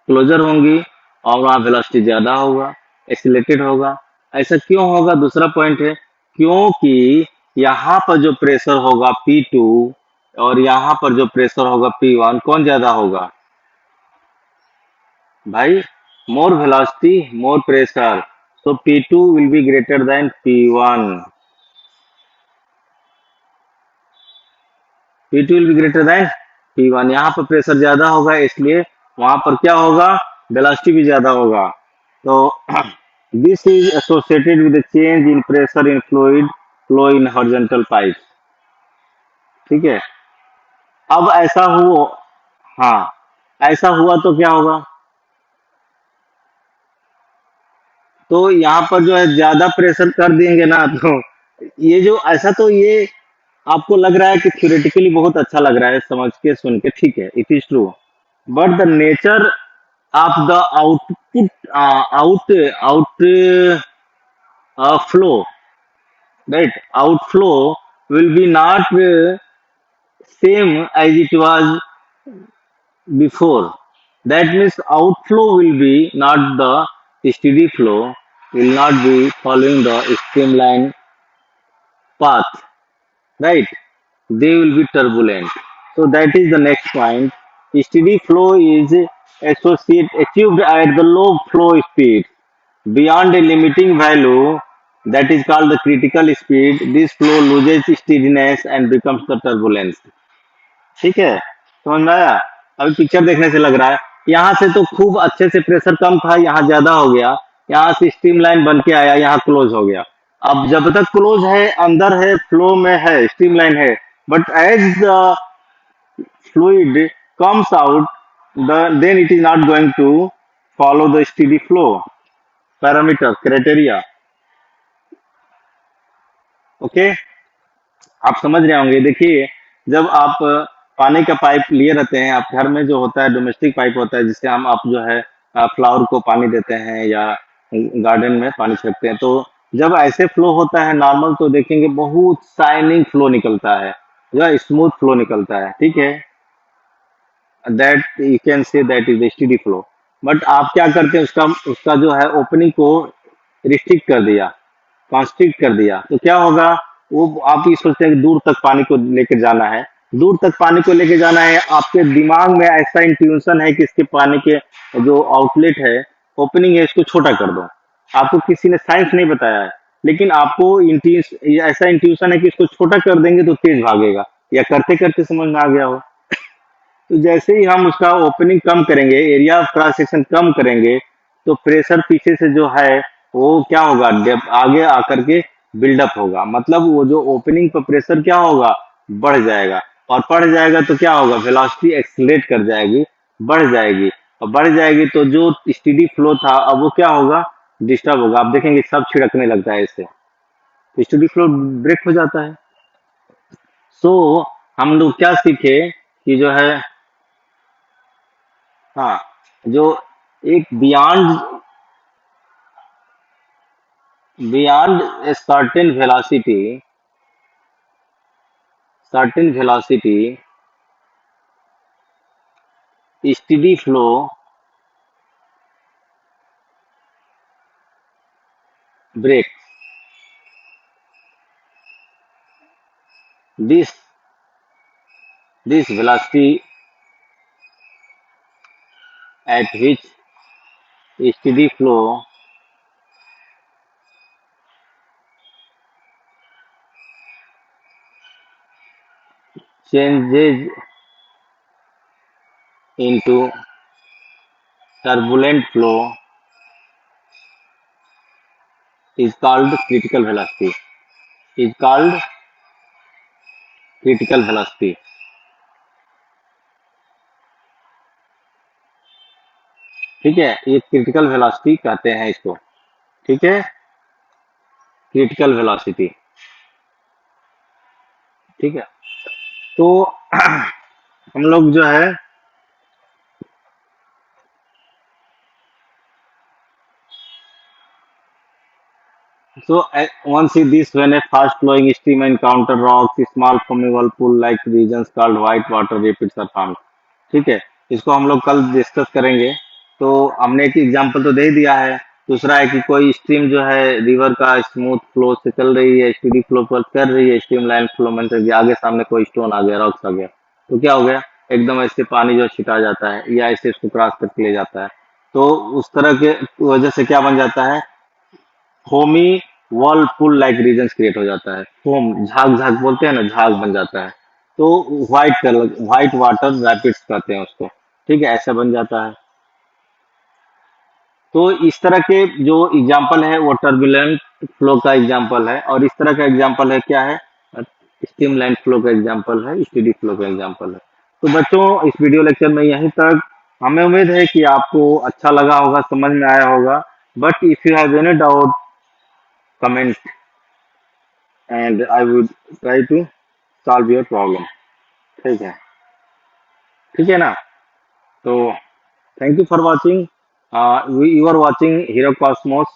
क्लोजर होंगी और वहाँ वेलोसिटी ज्यादा होगा, एक्सीलरेटेड होगा। ऐसा क्यों होगा, दूसरा पॉइंट है, क्योंकि यहाँ पर जो प्रेशर होगा P2 और यहाँ पर जो प्रेशर होगा P1, कौन ज्यादा होगा भाई, more velocity more pressure, so P2 will be greater than P1, P2 will be greater than P1। यहाँ पर प्रेशर ज्यादा होगा, इसलिए वहां पर क्या होगा, वेलोसिटी भी ज्यादा होगा। तो this is associated with change in pressure in fluid flow in horizontal pipe. ठीक है, अब ऐसा हुआ, हाँ, ऐसा हुआ तो क्या होगा, तो यहाँ पर जो है ज्यादा प्रेशर कर देंगे ना, तो ये जो ऐसा, तो ये आपको लग रहा है कि थ्योरेटिकली बहुत अच्छा लग रहा है समझ के सुन के, ठीक है, it is true, but the nature of the output flow, right, outflow will be not same as it was before. That means outflow will be not the steady flow, will not be following the streamline path, right? They will be turbulent. So that is the next point. Steady flow is achieved at the low flow speed. Beyond a limiting value, that is called the critical speed, this flow loses steadiness and becomes the turbulence। ठीक है, समझ में आया। अभी picture देखने से लग रहा है, यहाँ से तो खूब अच्छे से प्रेशर कम था, यहाँ ज्यादा हो गया, यहाँ से स्ट्रीमलाइन बन के आया, यहाँ क्लोज हो गया। अब जब तक क्लोज है, अंदर है, फ्लो में है, स्ट्रीमलाइन है, but as the fluid comes out, then it is not going to follow the steady flow parameter criteria। Okay, आप समझ रहे होंगे। देखिए, जब आप पानी का पाइप लिए रहते हैं, आप घर में जो होता है डोमेस्टिक पाइप होता है, जिससे हम आप जो है फ्लावर को पानी देते हैं या गार्डन में पानी छिड़कते हैं, तो जब ऐसे फ्लो होता है नॉर्मल, तो देखेंगे बहुत शाइनिंग फ्लो निकलता है या स्मूथ फ्लो निकलता है, ठीक है, that you can say that is steady flow. But आप क्या करते हैं, उसका उसका जो है ओपनिंग को रिस्ट्रिक्ट कर दिया, कॉन्स्ट्रिक्ट कर दिया, तो क्या होगा? वो आप ये सोचते हैं कि दूर तक पानी को लेकर जाना है, दूर तक पानी को लेके जाना है, आपके दिमाग में ऐसा इंट्यूशन है कि इसके पानी के जो आउटलेट है, ओपनिंग है, इसको छोटा कर दो। आपको किसी ने साइंस नहीं बताया है, लेकिन आपको ऐसा इंट्यूशन है कि इसको छोटा कर देंगे तो तेज भागेगा, या करते करते समझ में आ गया हो। तो जैसे ही हम उसका ओपनिंग कम करेंगे, एरिया ऑफ क्रॉस सेक्शन कम करेंगे, तो प्रेशर पीछे से जो है वो क्या होगा, आगे आकर के बिल्डअप होगा, मतलब वो जो ओपनिंग पर प्रेशर क्या होगा, बढ़ जाएगा, और बढ़ जाएगा तो क्या होगा, वेलोसिटी एक्सलेट कर जाएगी, बढ़ जाएगी, और बढ़ जाएगी तो जो स्टेडी फ्लो था अब वो क्या होगा, डिस्टर्ब होगा। आप देखेंगे सब छिड़कने लगता है इससे, तो स्टेडी फ्लो ब्रेक हो जाता है। सो हम लोग क्या सीखे कि जो है, हाँ, जो एक beyond a certain velocity steady flow break, this this velocity at which steady flow changes into turbulent flow is called critical velocity, is called critical velocity। ठीक है, ये क्रिटिकल वेलोसिटी कहते हैं इसको। ठीक है, क्रिटिकल वेलोसिटी। ठीक है, तो हम लोग जो है, so one see this when a fast flowing stream encounter rocks, small flammable pool like regions called white water rapids are formed। ठीक है, इसको हम लोग कल डिस्कस करेंगे। तो हमने एक एग्जांपल तो दे ही दिया है। दूसरा है कि कोई स्ट्रीम जो है रिवर का स्मूथ फ्लो से चल रही है, स्पीडी फ्लो पर कर रही है, स्ट्रीम लाइन फ्लो में से आगे सामने कोई स्टोन आ गया, रॉक्स आ गया, तो क्या हो गया, एकदम ऐसे पानी जो छिटा जाता है या ऐसे इसको क्रॉस करके ले जाता है, तो उस तरह के वजह से क्या बन जाता है, foamy whirlpool like region create हो जाता है। फोम, झाग झाग बोलते हैं ना, झाग बन जाता है। तो white colour, white water rapids कहते हैं उसको। ठीक है, ऐसा बन जाता है। तो इस तरह के जो एग्जाम्पल है वो टर्बुलेंट फ्लो का एग्जाम्पल है, और इस तरह का एग्जाम्पल है क्या है, स्टीम लाइन फ्लो का एग्जाम्पल है, स्टेडी फ्लो का एग्जाम्पल है। तो बच्चों, इस वीडियो लेक्चर में यहीं तक। हमें उम्मीद है कि आपको अच्छा लगा होगा, समझ में आया होगा। But if you have any doubt, comment and I would try to solve your problem। ठीक है, ठीक है ना? तो thank you for watching. You are watching Hero Cosmos.